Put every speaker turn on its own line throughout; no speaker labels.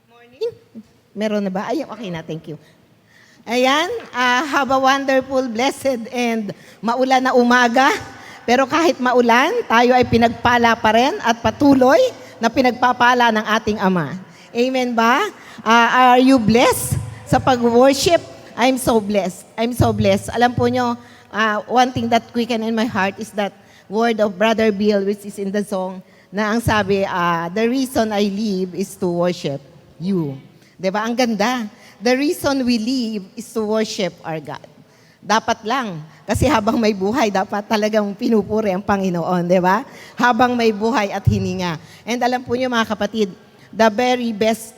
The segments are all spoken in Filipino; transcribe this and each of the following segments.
Morning. Meron na ba? Ay, okay na. Thank you. Ayan, have a wonderful, blessed, and maulan na umaga. Pero kahit maulan, tayo ay pinagpala pa rin at patuloy na pinagpapala ng ating Ama. Amen ba? Are you blessed sa pag-worship? I'm so blessed. I'm so blessed. Alam po nyo, one thing that quicken in my heart is that word of Brother Bill, which is in the song, na ang sabi, the reason I live is to worship you. Diba? Ang ganda. The reason we live is to worship our God. Dapat lang. Kasi habang may buhay, dapat talagang pinupuri ang Panginoon. Diba? Habang may buhay at hininga. And alam po niyo mga kapatid, the very best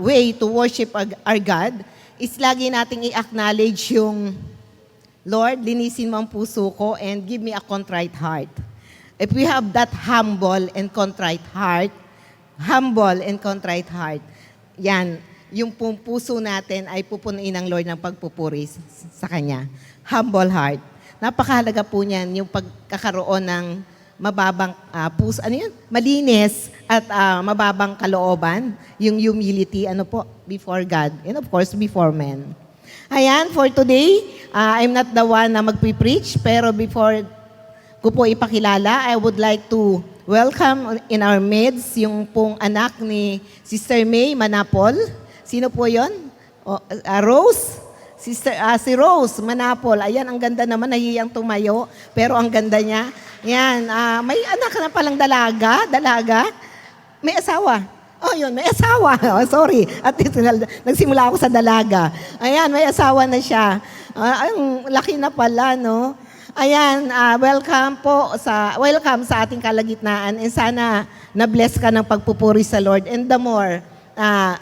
way to worship our God is lagi nating i-acknowledge yung, Lord, linisin mo ang puso ko and give me a contrite heart. If we have that humble and contrite heart, yan, yung puso natin ay pupunuin ng Lord ng pagpupuri sa Kanya. Humble heart. Napakahalaga po niyan yung pagkakaroon ng mababang puso, malinis at mababang kalooban, yung humility, before God, and of course, before men. Ayan, for today, I'm not the one na magpipreach, pero before ko po ipakilala, I would like to welcome in our midst yung pong anak ni Sister May Manapol. Sino po yun? Rose? Si Rose Manapol. Ayan, ang ganda naman, nahihiyang tumayo, pero ang ganda niya. Yan, may anak na palang dalaga. May asawa. Oh, yun, may asawa. Oh, sorry. At nagsimula ako sa dalaga. Ayan, may asawa na siya. Ang laki na pala, no? Ayan, welcome sa ating kalagitnaan. And sana na-bless ka ng pagpupuri sa Lord. And the more,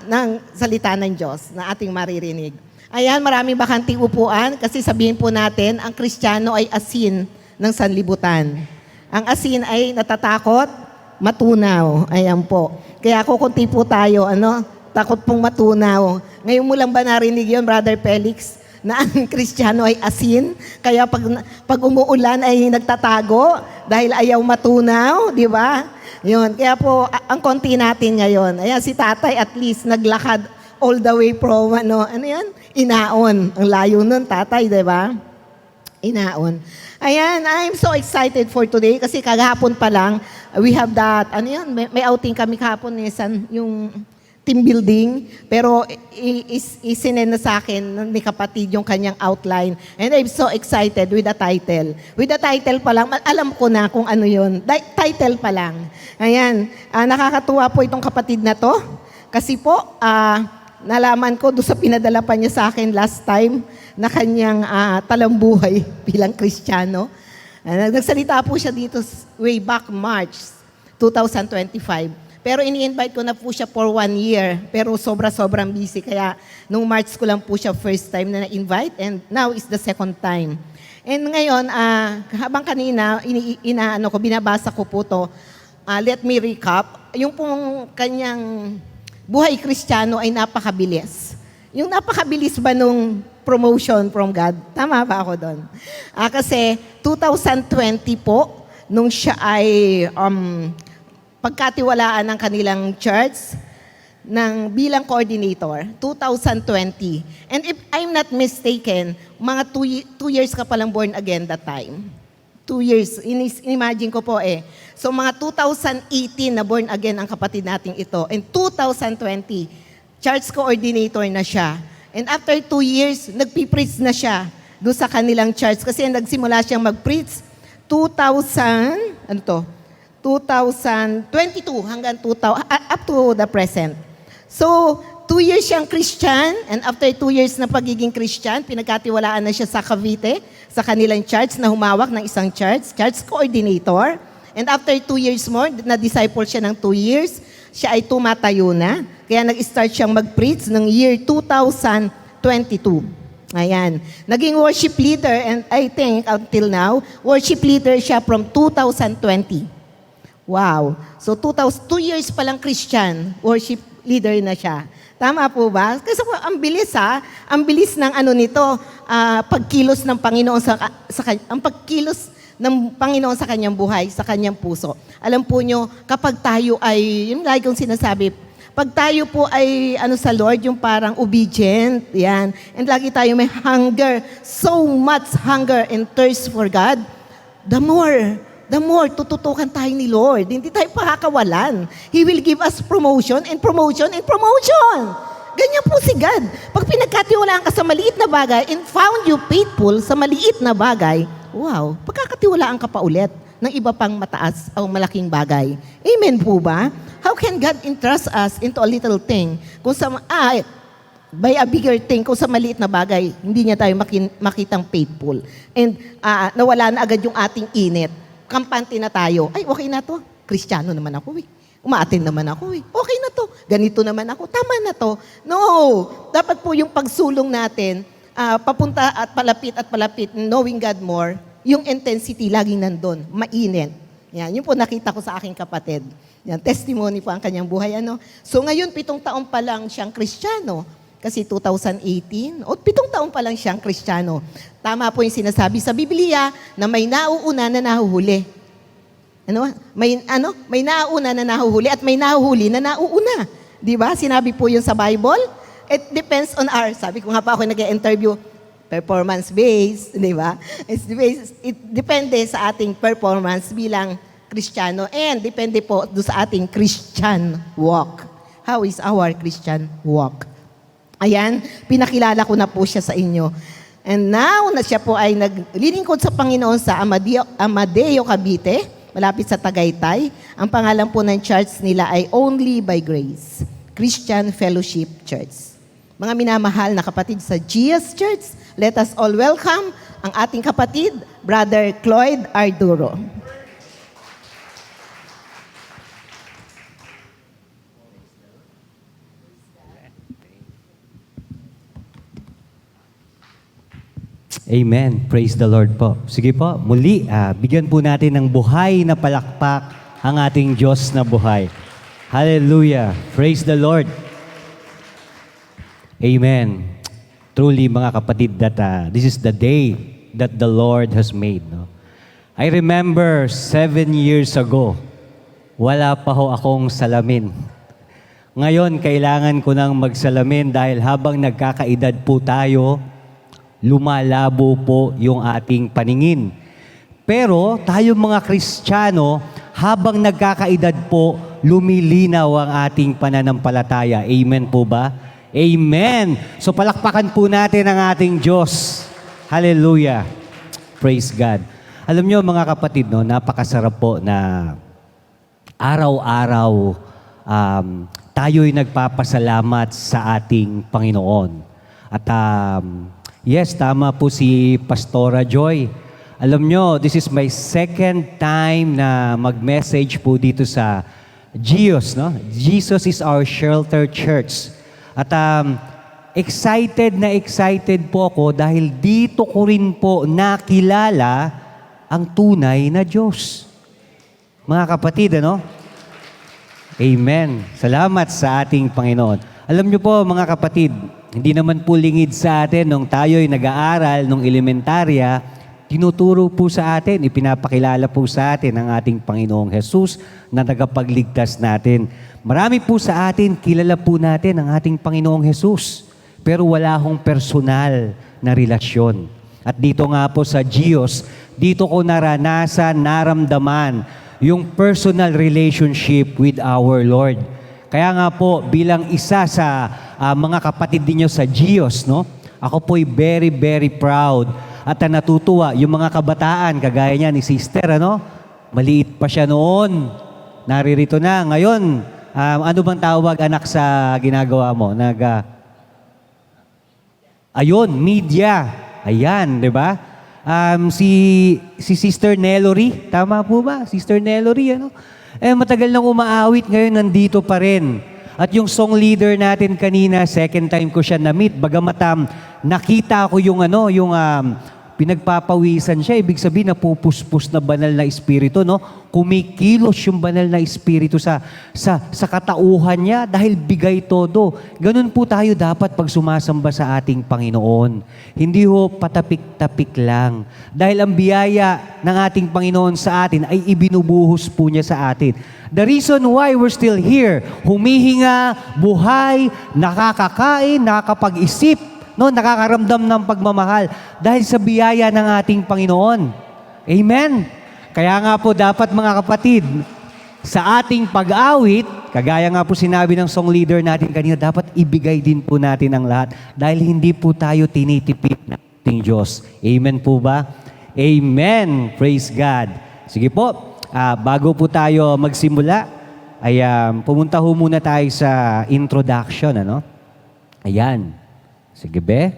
ng salita ng Diyos na ating maririnig. Ayan, maraming bakanting upuan kasi sabihin po natin, ang Kristiyano ay asin ng sanlibutan. Ang asin ay natatakot, matunaw. Ayan po. Kaya kukunti po tayo, takot pong matunaw. Ngayon mo lang ba narinig yun, Brother Felix, na ang Kristiyano ay asin? Kaya pag umuulan ay nagtatago dahil ayaw matunaw, di ba? Yun. Kaya po, ang konti natin ngayon. Ayan, si tatay at least naglakad all the way from, Inaon. Ang layo nun, tatay, di ba? Inaon. Ayan, I'm so excited for today kasi kagahapon pa lang, we have that, may outing kami kahapon yung team building, pero isinend na sa akin ni kapatid yung kanyang outline. And I'm so excited with the title. With the title pa lang, alam ko na kung ano yun. Title pa lang. Ayan, nakakatuwa po itong kapatid na to. Kasi po, nalaman ko doon sa pinadala pa niya sa akin last time na kanyang talambuhay bilang Kristiyano. Nagsalita po siya dito way back March 2025. Pero ini-invite ko na po siya for 1 year. Pero sobrang busy. Kaya nung March ko lang po siya first time na na-invite. And now is the second time. And ngayon, habang kanina, binabasa ko po to. Let me recap. Yung pong kanyang buhay Kristiyano ay napakabilis. Yung napakabilis ba nung promotion from God? Tama ba ako doon? Kasi 2020 po, nung siya ay pagkatiwalaan ng kanilang church bilang coordinator, 2020. And if I'm not mistaken, mga 2 years ka palang born again that time. 2 years. Imagine ko po eh. So mga 2018 na born again ang kapatid nating ito. And 2020, church coordinator na siya. And after 2 years, nagpipreach na siya doon sa kanilang church. Kasi nagsimula siyang mag-preach 2022 hanggang 2000, up to the present. So, 2 years siyang Christian, and after 2 years na pagiging Christian, pinagkatiwalaan na siya sa Cavite, sa kanilang church na humawak ng isang church coordinator. And after 2 years more, na-disciple siya ng 2 years, siya ay tumatayo na. Kaya nag-start siyang mag-preach ng year 2022. Ayan. Naging worship leader, and I think until now, worship leader siya from 2020. Wow. So 2 years pa lang Christian, worship leader na siya. Tama po ba? Kasi po, ang bilis ang bilis ng nito, pagkilos ng Panginoon ang pagkilos ng Panginoon sa kanyang buhay, sa kanyang puso. Alam po nyo, kapag tayo ay, yung lagi kong sinasabi, Pag tayo po ay sa Lord, yung parang obedient, yan. And lagi tayo may hunger, so much hunger and thirst for God, the more tututukan tayo ni Lord. Hindi tayo pakakawalan. He will give us promotion and promotion and promotion. Ganyan po si God. Pag pinagkatiwalaan ka sa maliit na bagay and found you faithful sa maliit na bagay, wow, pagkakatiwalaan ka pa ulit ng iba pang mataas o malaking bagay. Amen po ba? How can God entrust us into a little thing kung by a bigger thing, kung sa maliit na bagay, hindi niya tayo makitang faithful. And nawala na agad yung ating init. Kampante na tayo. Ay, okay na to. Kristiyano naman ako eh. Umaatin naman ako eh. Okay na to. Ganito naman ako. Tama na to. No. Dapat po yung pagsulong natin, papunta at palapit, knowing God more, yung intensity laging nandun. Mainit. Yan. Yun po nakita ko sa aking kapatid. Yan. Testimony po ang kanyang buhay. So ngayon, 7 taon pa lang siyang Kristiyano. Kasi 2018, 7 taon pa lang siyang Kristiyano. Tama po yung sinasabi sa Biblia na may nauuna na nahuhuli. May nauuna na nahuhuli at may nahuhuli na nauuna. Di ba? Sinabi po yun sa Bible. It depends on sabi ko nga pa ako nag-interview, performance-based, di ba? It depende sa ating performance bilang Kristiyano and depende po doon sa ating Christian walk. How is our Christian walk? Ayan, pinakilala ko na po siya sa inyo. And now, na siya po ay naglilingkod sa Panginoon sa Amadeo, Cavite, malapit sa Tagaytay. Ang pangalan po ng church nila ay Only by Grace, Christian Fellowship Church. Mga minamahal na kapatid sa GS Church, let us all welcome ang ating kapatid, Brother Cloyd Arduro.
Amen. Praise the Lord po. Sige po, muli, bigyan po natin ng buhay na palakpak ang ating Diyos na buhay. Hallelujah. Praise the Lord. Amen. Truly, mga kapatid, that this is the day that the Lord has made. No? I remember 7 years ago, wala pa ho akong salamin. Ngayon, kailangan ko nang magsalamin dahil habang nagkakaedad po tayo, lumalabo po yung ating paningin. Pero tayo mga Kristiyano, habang nagkakaedad po, lumilinaw ang ating pananampalataya. Amen po ba? Amen! So palakpakan po natin ang ating Diyos. Hallelujah! Praise God. Alam nyo mga kapatid, no, napakasarap po na araw-araw tayo'y nagpapasalamat sa ating Panginoon. At yes, tama po si Pastora Joy. Alam nyo, this is my second time na mag-message po dito sa GIOS, no? Jesus is our shelter church. At excited po ako dahil dito ko rin po nakilala ang tunay na Diyos. Mga kapatid, ano? Amen. Salamat sa ating Panginoon. Alam nyo po, mga kapatid, hindi naman po lingid sa atin nung tayo'y nag-aaral nung elementarya, tinuturo po sa atin, ipinapakilala po sa atin ang ating Panginoong Jesus na tagapagligtas natin. Marami po sa atin, kilala po natin ang ating Panginoong Jesus, pero wala hong personal na relasyon. At dito nga po sa GIOS, dito ko naranasan, naramdaman yung personal relationship with our Lord. Kaya nga po, bilang isa sa mga kapatid ninyo sa GIOS, no? Ako po'y very, very proud at natutuwa. Yung mga kabataan, kagaya niya ni Sister, ano? Maliit pa siya noon. Naririto na. Ngayon, ano bang tawag anak sa ginagawa mo? Ayun, media. Ayan, di ba? Si Sister Nelory, tama po ba? Sister Nelory, ano? Matagal nang umaawit, ngayon nandito pa rin. At yung song leader natin kanina, second time ko siya na-meet, bagamat nakita ko yung pinagpapawisan siya. Ibig sabihin, napupuspos na banal na espiritu, no? Kumikilos yung banal na espiritu sa katauhan niya dahil bigay todo. Ganun po tayo dapat pag sumasamba sa ating Panginoon. Hindi ho patapik-tapik lang. Dahil ang biyaya ng ating Panginoon sa atin ay ibinubuhos po niya sa atin. The reason why we're still here, humihinga, buhay, nakakakain, nakakapag-isip, no, nakakaramdam ng pagmamahal dahil sa biyaya ng ating Panginoon. Amen? Kaya nga po dapat mga kapatid, sa ating pag-awit, kagaya nga po sinabi ng song leader natin kanina, dapat ibigay din po natin ang lahat dahil hindi po tayo tinitipid ng ating Diyos. Amen po ba? Amen! Praise God! Sige po, bago po tayo magsimula, ay pumunta ho muna tayo sa introduction, ano? Ayan. Sige be?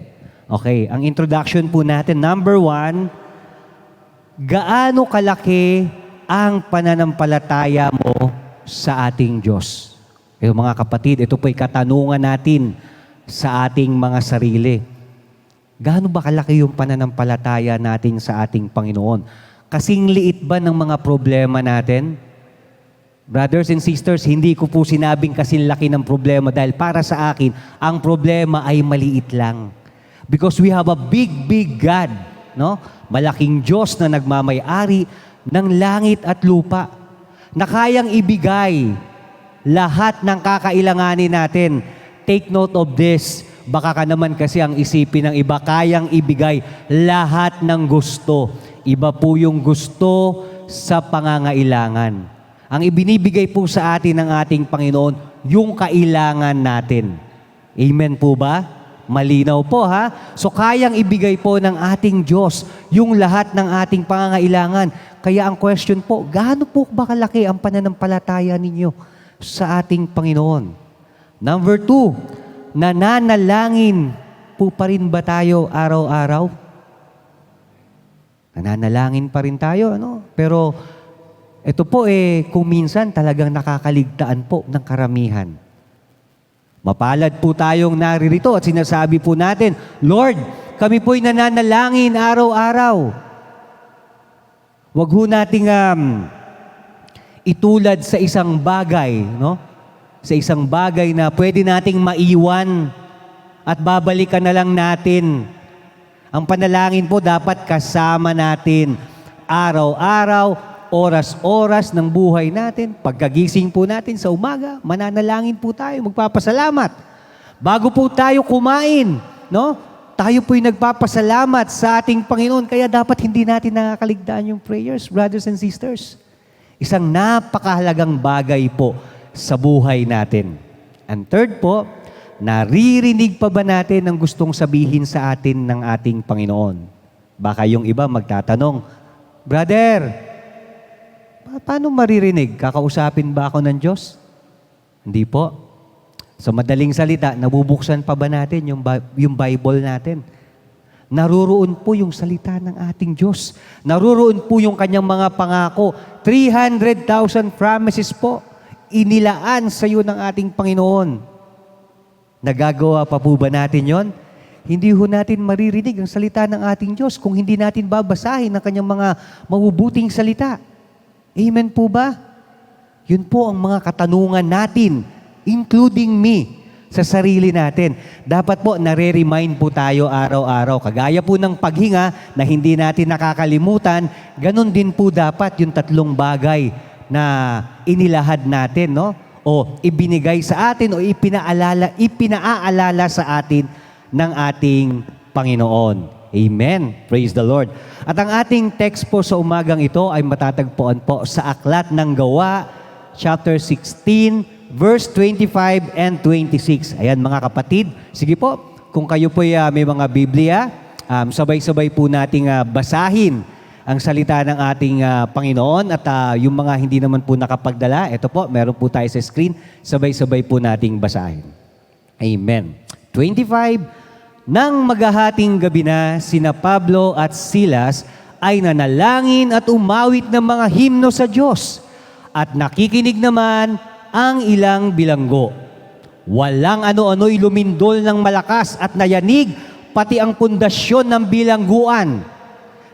Okay, ang introduction po natin, number 1, gaano kalaki ang pananampalataya mo sa ating Diyos? Pero mga kapatid, ito po'y katanungan natin sa ating mga sarili. Gaano ba kalaki yung pananampalataya natin sa ating Panginoon? Kasing liit ba ng mga problema natin? Brothers and sisters, hindi ko po sinabing kasing laki ng problema dahil para sa akin, ang problema ay maliit lang. Because we have a big, big God, no? Malaking Diyos na nagmamay-ari ng langit at lupa na kayang ibigay lahat ng kakailanganin natin. Take note of this. Baka ka naman kasi ang isipin ng iba, kayang ibigay lahat ng gusto. Iba po yung gusto sa pangangailangan. Ang ibinibigay po sa atin ng ating Panginoon, yung kailangan natin. Amen po ba? Malinaw po ha? So kayang ibigay po ng ating Diyos yung lahat ng ating pangangailangan. Kaya ang question po, gaano po ba kalaki ang pananampalataya ninyo sa ating Panginoon? Number 2, nananalangin po pa rin ba tayo araw-araw? Nananalangin pa rin tayo, ano? Pero ito po kung minsan talagang nakakaligtaan po ng karamihan. Mapalad po tayong naririto at sinasabi po natin, Lord, kami po'y nananalangin araw-araw. Huwag ho nating itulad sa isang bagay, no? Sa isang bagay na pwede nating maiwan at babalikan na lang natin. Ang panalangin po dapat kasama natin araw-araw, oras-oras ng buhay natin. Pagkagising po natin sa umaga, mananalangin po tayo, magpapasalamat. Bago po tayo kumain, no? Tayo po'y nagpapasalamat sa ating Panginoon. Kaya dapat hindi natin nakakaligtaan yung prayers, brothers and sisters. Isang napakahalagang bagay po sa buhay natin. And third po, naririnig pa ba natin ang gustong sabihin sa atin ng ating Panginoon? Baka yung iba magtatanong, Brother, paano maririnig? Kakausapin ba ako ng Diyos? Hindi po. Sa madaling salita, nabubuksan pa ba natin yung Bible natin? Naruroon po yung salita ng ating Diyos. Naruroon po yung kanyang mga pangako. 300,000 promises po. Inilaan sa iyo ng ating Panginoon. Nagagawa pa po ba natin yon? Hindi ho natin maririnig ang salita ng ating Diyos kung hindi natin babasahin ang kanyang mga mabubuting salita. Amen po ba? Yun po ang mga katanungan natin, including me, sa sarili natin. Dapat po nare-remind po tayo araw-araw. Kagaya po ng paghinga na hindi natin nakakalimutan, ganun din po dapat yung 3 bagay na inilahad natin, no? O ibinigay sa atin o ipinaalala sa atin ng ating Panginoon. Amen. Praise the Lord. At ang ating text po sa umagang ito ay matatagpuan po sa Aklat ng Gawa, chapter 16, verse 25 and 26. Ayan mga kapatid. Sige po, kung kayo po may mga Biblia, sabay-sabay po nating basahin ang salita ng ating Panginoon at yung mga hindi naman po nakapagdala, ito po, meron po tayo sa screen, sabay-sabay po nating basahin. Amen. 25, nang maghahating gabi na, sina Pablo at Silas ay nanalangin at umawit ng mga himno sa Diyos at nakikinig naman ang ilang bilanggo. Walang ano-ano'y lumindol ng malakas at nayanig pati ang pundasyon ng bilangguan.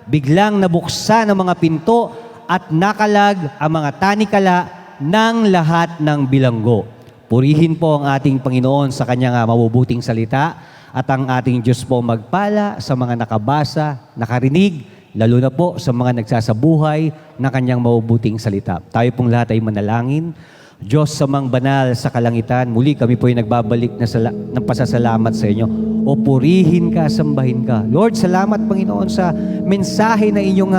biglang nabuksan ang mga pinto at nakalag ang mga tanikala ng lahat ng bilanggo. Purihin po ang ating Panginoon sa kanyang mabubuting salita at ang ating Diyos po magpala sa mga nakabasa, nakarinig, lalo na po sa mga nagsasabuhay ng kanyang mabubuting salita. Tayo pong lahat ay manalangin. Diyos samang banal sa kalangitan, muli kami po ay nagbabalik ng pasasalamat sa inyo. O purihin ka, sambahin ka. Lord, salamat Panginoon sa mensahe na inyong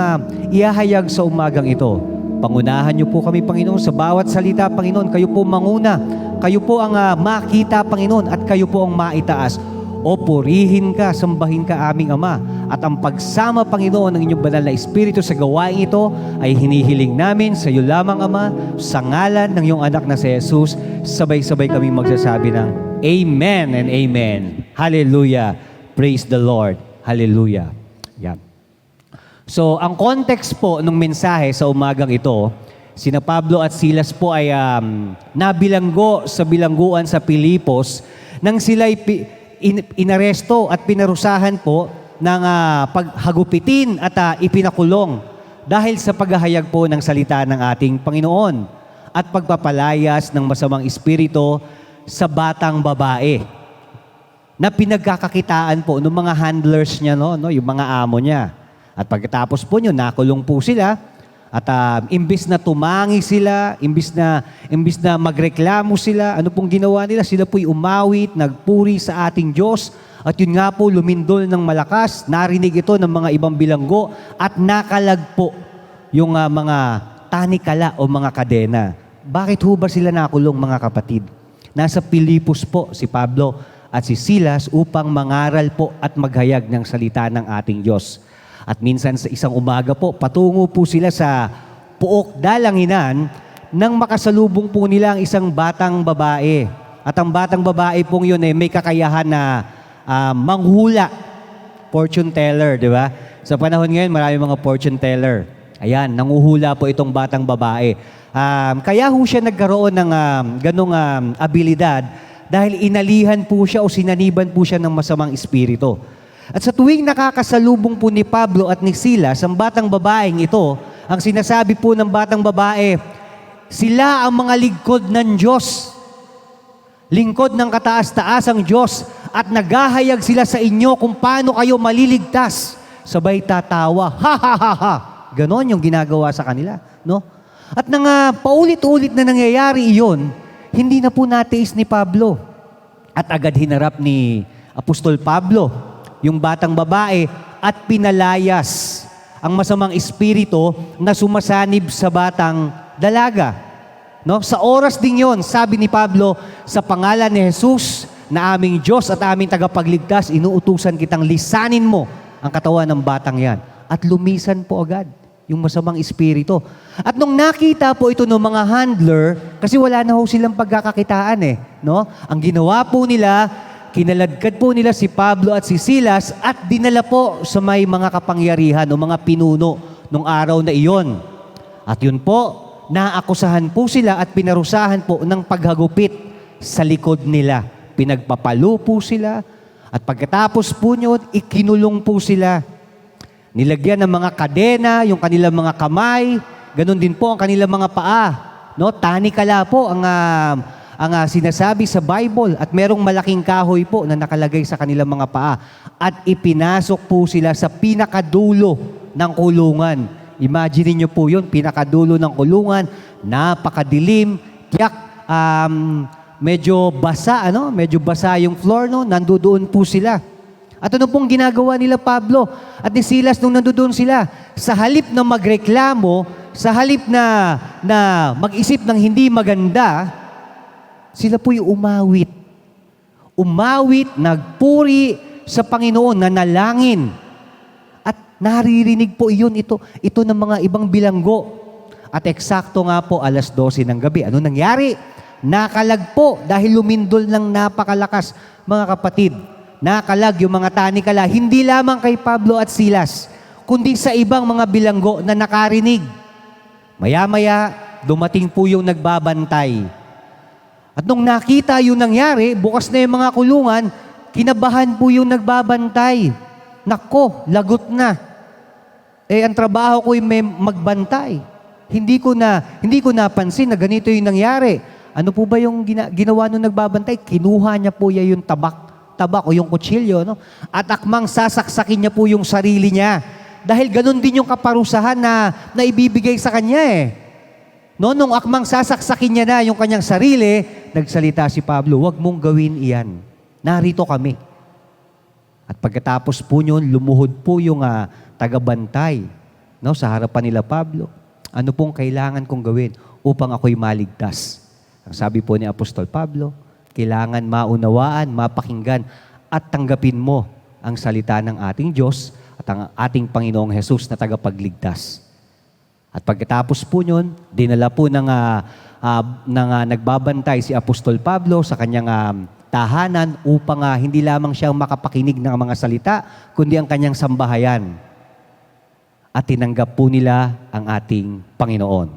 iahayag sa umagang ito. Pangunahan niyo po kami, Panginoon, sa bawat salita, Panginoon. Kayo po manguna. Kayo po ang makita, Panginoon, at kayo po ang maitaas. O purihin ka, sambahin ka aming Ama. At ang pagsama, Panginoon, ng inyong banal na Espiritu sa gawain ito ay hinihiling namin sa iyo lamang, Ama, sa ngalan ng iyong anak na si Jesus. Sabay-sabay kami magsasabi ng Amen and Amen. Hallelujah. Praise the Lord. Hallelujah. Yan. So, ang context po ng mensahe sa umagang ito, sina Pablo at Silas po ay nabilanggo sa bilangguan sa Pilipos nang sila'y inaresto at pinarusahan po ng paghagupitin at ipinakulong dahil sa paghahayag po ng salita ng ating Panginoon at pagpapalayas ng masamang espiritu sa batang babae na pinagkakakitaan po ng mga handlers niya, no, yung mga amo niya. At pagkatapos po nyo, nakulong po sila at imbis na tumangi sila, imbis na magreklamo sila, ano pong ginawa nila? Sila po'y umawit, nagpuri sa ating Diyos. At yun nga po, lumindol ng malakas, narinig ito ng mga ibang bilanggo at nakalag po yung mga tanikala o mga kadena. Bakit ho ba sila nakulong, mga kapatid? Nasa Pilipos po si Pablo at si Silas upang mangaral po at maghayag ng salita ng ating Diyos. At minsan sa isang umaga po, patungo po sila sa Puok Dalanginan nang makasalubong po nila ang isang batang babae. At ang batang babae pong yun may kakayahan na manghula, fortune teller, di ba? Sa panahon ngayon, marami mga fortune teller. Ayan, nanguhula po itong batang babae. Kaya ho siya nagkaroon ng ganong abilidad dahil inalihan po siya o sinaniban po siya ng masamang espiritu. At sa tuwing nakakasalubong po ni Pablo at ni Silas, ang batang babaeng ito, ang sinasabi po ng batang babae, sila ang mga lingkod ng Diyos. Lingkod ng kataas-taasang Diyos at naghahayag sila sa inyo kung paano kayo maliligtas. Sabay tatawa, ha ha ha ha. Ganon yung ginagawa sa kanila, no? At nang paulit-ulit na nangyayari iyon, hindi na po natiis ni Pablo. At agad hinarap ni Apostol Pablo yung batang babae at pinalayas ang masamang espiritu na sumasanib sa batang dalaga. No? Sa oras din yon, sabi ni Pablo, sa pangalan ni Jesus na aming Diyos at aming tagapagligtas, inuutusan kitang lisanin mo ang katawan ng batang yan. At lumisan po agad yung masamang espiritu. At nung nakita po ito ng mga handler, kasi wala na ho silang pagkakakitaan no? Ang ginawa po nila, kinaladkad po nila si Pablo at si Silas at dinala po sa may mga kapangyarihan o mga pinuno nung araw na iyon. At yun po, naakusahan po sila at pinarusahan po ng paghagupit sa likod nila. Pinagpapalo po sila at pagkatapos po nyo, ikinulong po sila. Nilagyan ng mga kadena, yung kanilang mga kamay, ganun din po ang kanilang mga paa. No? Tanikala po ang sinasabi sa Bible at merong malaking kahoy po na nakalagay sa kanilang mga paa at ipinasok po sila sa pinakadulo ng kulungan. Imagine niyo po yun, pinakadulo ng kulungan, napakadilim, tiyak, medyo basa, medyo basa yung floor, nandoon po sila. At ano pong ginagawa nila Pablo at ni Silas nung nandoon sila? Sa halip na magreklamo, sa halip na mag-isip ng hindi maganda, sila po'y umawit. Umawit, nagpuri sa Panginoon, nanalangin. At naririnig po ito ng mga ibang bilanggo. At eksakto nga po, 12:00 ng gabi. Ano nangyari? Nakalag po dahil lumindol ng napakalakas, mga kapatid. Nakalag yung mga tanikala, hindi lamang kay Pablo at Silas, kundi sa ibang mga bilanggo na nakarinig. Maya-maya, dumating po yung nagbabantay. At nung nakita yung nangyari, bukas na yung mga kulungan, kinabahan po yung nagbabantay. Nako, lagot na. ang trabaho ko ay may magbantay. Hindi ko napansin na ganito yung nangyari. Ano po ba yung ginawa nung nagbabantay? Kinuha niya po yung tabak o yung kutsilyo, no? At akmang sasaksakin niya po yung sarili niya. Dahil ganun din yung kaparusahan na ibibigay sa kanya eh. No, nung akmang sasaksakin niya na yung kanyang sarili, nagsalita si Pablo, "Huwag mong gawin iyan. Narito kami." At pagkatapos po yun, lumuhod po yung tagabantay, no, sa harapan nila Pablo. Ano pong kailangan kong gawin upang ako'y maligtas? Ang sabi po ni Apostol Pablo, kailangan maunawaan, mapakinggan, at tanggapin mo ang salita ng ating Diyos at ang ating Panginoong Hesus na tagapagligtas. At pagkatapos po yun, dinala po ng nagbabantay si Apostol Pablo sa kanyang tahanan upang hindi lamang siya makapakinig ng mga salita, kundi ang kanyang sambahayan. At tinanggap po nila ang ating Panginoon.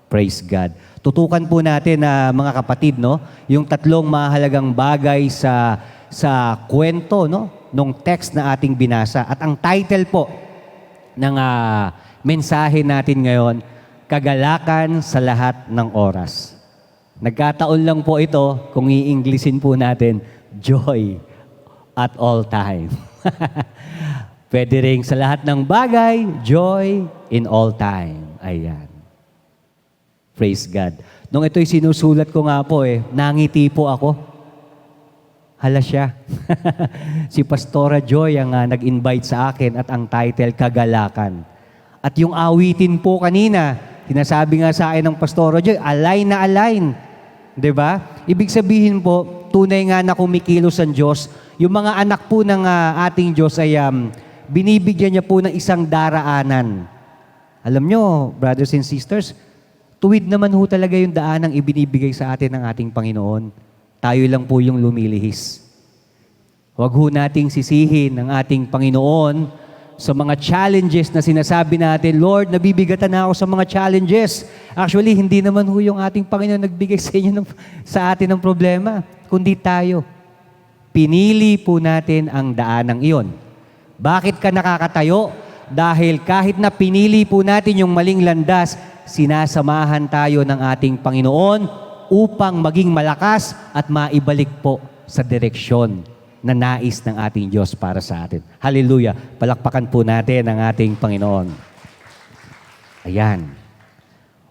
Praise God. Tutukan po natin mga kapatid, no, yung tatlong mahalagang bagay sa kwento, no, nung text na ating binasa. At ang title po ng mensahe natin ngayon, Kagalakan sa Lahat ng Oras. Nagkataon lang po ito, kung i-Englishin po natin, joy at all time. Pwede rin sa lahat ng bagay, joy in all time. Ayan. Praise God. Nung ito'y sinusulat ko nga po nangiti po ako. Hala siya. Si Pastora Joy ang nag-invite sa akin at ang title, Kagalakan. At yung awitin po kanina, sinasabi nga sa akin ng Pastora Joy, align na align. 'Di ba? Ibig sabihin po, tunay nga na kumikilos ang Diyos. Yung mga anak po ng ating Diyos ay binibigyan niya po ng isang daraanan. Alam nyo, brothers and sisters, tuwid naman ho talaga yung daanang ibinibigay sa atin ng ating Panginoon. Tayo lang po yung lumilihis. Huwag ho nating sisihin ng ating Panginoon sa mga challenges na sinasabi natin, Lord, nabibigatan na ako sa mga challenges. Actually, hindi naman ho yung ating Panginoon nagbigay sa inyo sa atin ng problema, kundi tayo. Pinili po natin ang daanang iyon. Bakit ka nakakatayo? Dahil kahit na pinili po natin yung maling landas, sinasamahan tayo ng ating Panginoon upang maging malakas at maibalik po sa direksyon na nais ng ating Diyos para sa atin. Hallelujah! Palakpakan po natin ang ating Panginoon. Ayan.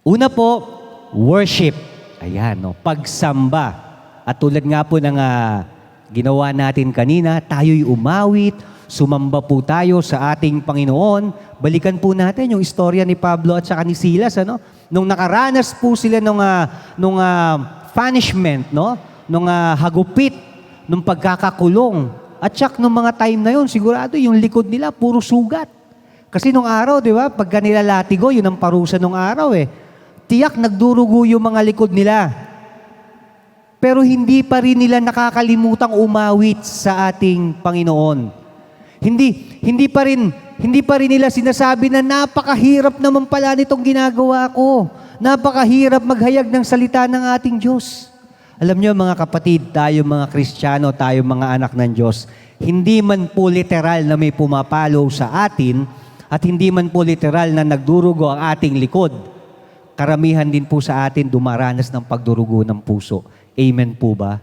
Una po, worship. Ayan, no? Pagsamba. At tulad nga po ng ginawa natin kanina, tayo'y umawit, sumamba po tayo sa ating Panginoon. Balikan po natin yung istorya ni Pablo at saka ni Silas, ano? Nung nakaranas po sila nung punishment, no? Nung hagupit, nung pagkakakulong. At saka nung mga time na yun, sigurado yung likod nila puro sugat. Kasi nung araw, di ba? Pagka nila latigo, yun ang parusa nung araw Tiyak nagdurugo yung mga likod nila. Pero hindi pa rin nila nakakalimutang umawit sa ating Panginoon. Hindi pa rin nila sinasabi na napakahirap naman pala nitong ginagawa ko. Napakahirap maghayag ng salita ng ating Diyos. Alam niyo mga kapatid, tayo mga Kristiyano, tayo mga anak ng Diyos, hindi man po literal na may pumapalo sa atin at hindi man po literal na nagdurugo ang ating likod. Karamihan din po sa atin dumaranas ng pagdurugo ng puso. Amen po ba?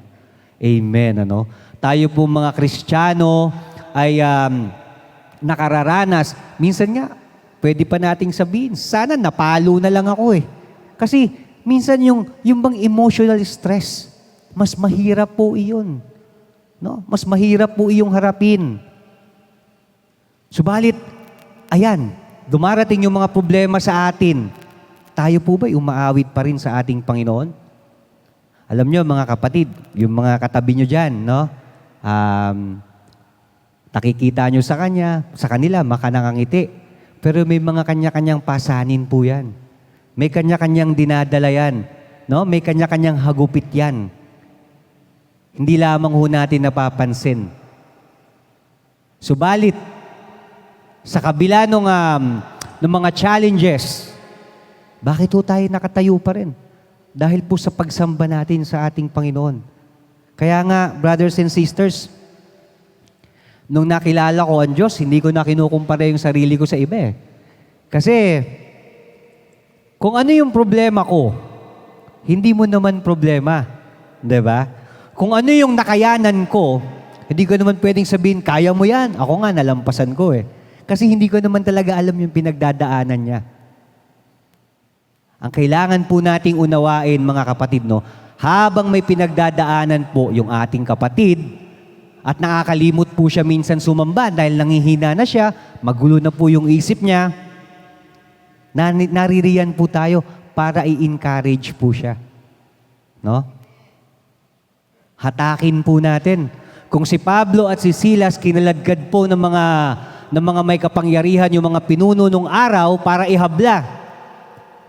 Amen, ano? Tayo po mga Kristiyano ay nakararanas. Minsan nga, pwede pa nating sabihin, sana napalo na lang ako Kasi minsan yung bang emotional stress, mas mahirap po iyon. No? Mas mahirap po iyong harapin. Subalit, ayan, dumarating yung mga problema sa atin. Tayo po ba umaawit pa rin sa ating Panginoon? Alam nyo mga kapatid, yung mga katabi nyo dyan, no? Nakikita nyo sa kanila, makanangangiti. Pero may mga kanya-kanyang pasanin po yan. May kanya-kanyang dinadala yan. No? May kanya-kanyang hagupit yan. Hindi lamang ho natin napapansin. Subalit, sa kabila ng mga challenges, bakit ho tayo nakatayo pa rin? Dahil po sa pagsamba natin sa ating Panginoon. Kaya nga, brothers and sisters, nung nakilala ko ang Diyos, hindi ko na kinukumpara yung sarili ko sa iba Kasi, kung ano yung problema ko, hindi mo naman problema. 'Di ba? Kung ano yung nakayanan ko, hindi ko naman pwedeng sabihin, kaya mo yan. Ako nga, nalampasan ko eh. Kasi hindi ko naman talaga alam yung pinagdadaanan niya. Ang kailangan po nating unawain, mga kapatid, no, habang may pinagdadaanan po yung ating kapatid, at nakakalimot po siya minsan sumamba dahil nanghihina na siya, magulo na po yung isip niya, naririyan po tayo para i-encourage po siya. No? Hatakin po natin. Kung si Pablo at si Silas kinaladkad po ng mga may kapangyarihan, yung mga pinuno nung araw para ihabla.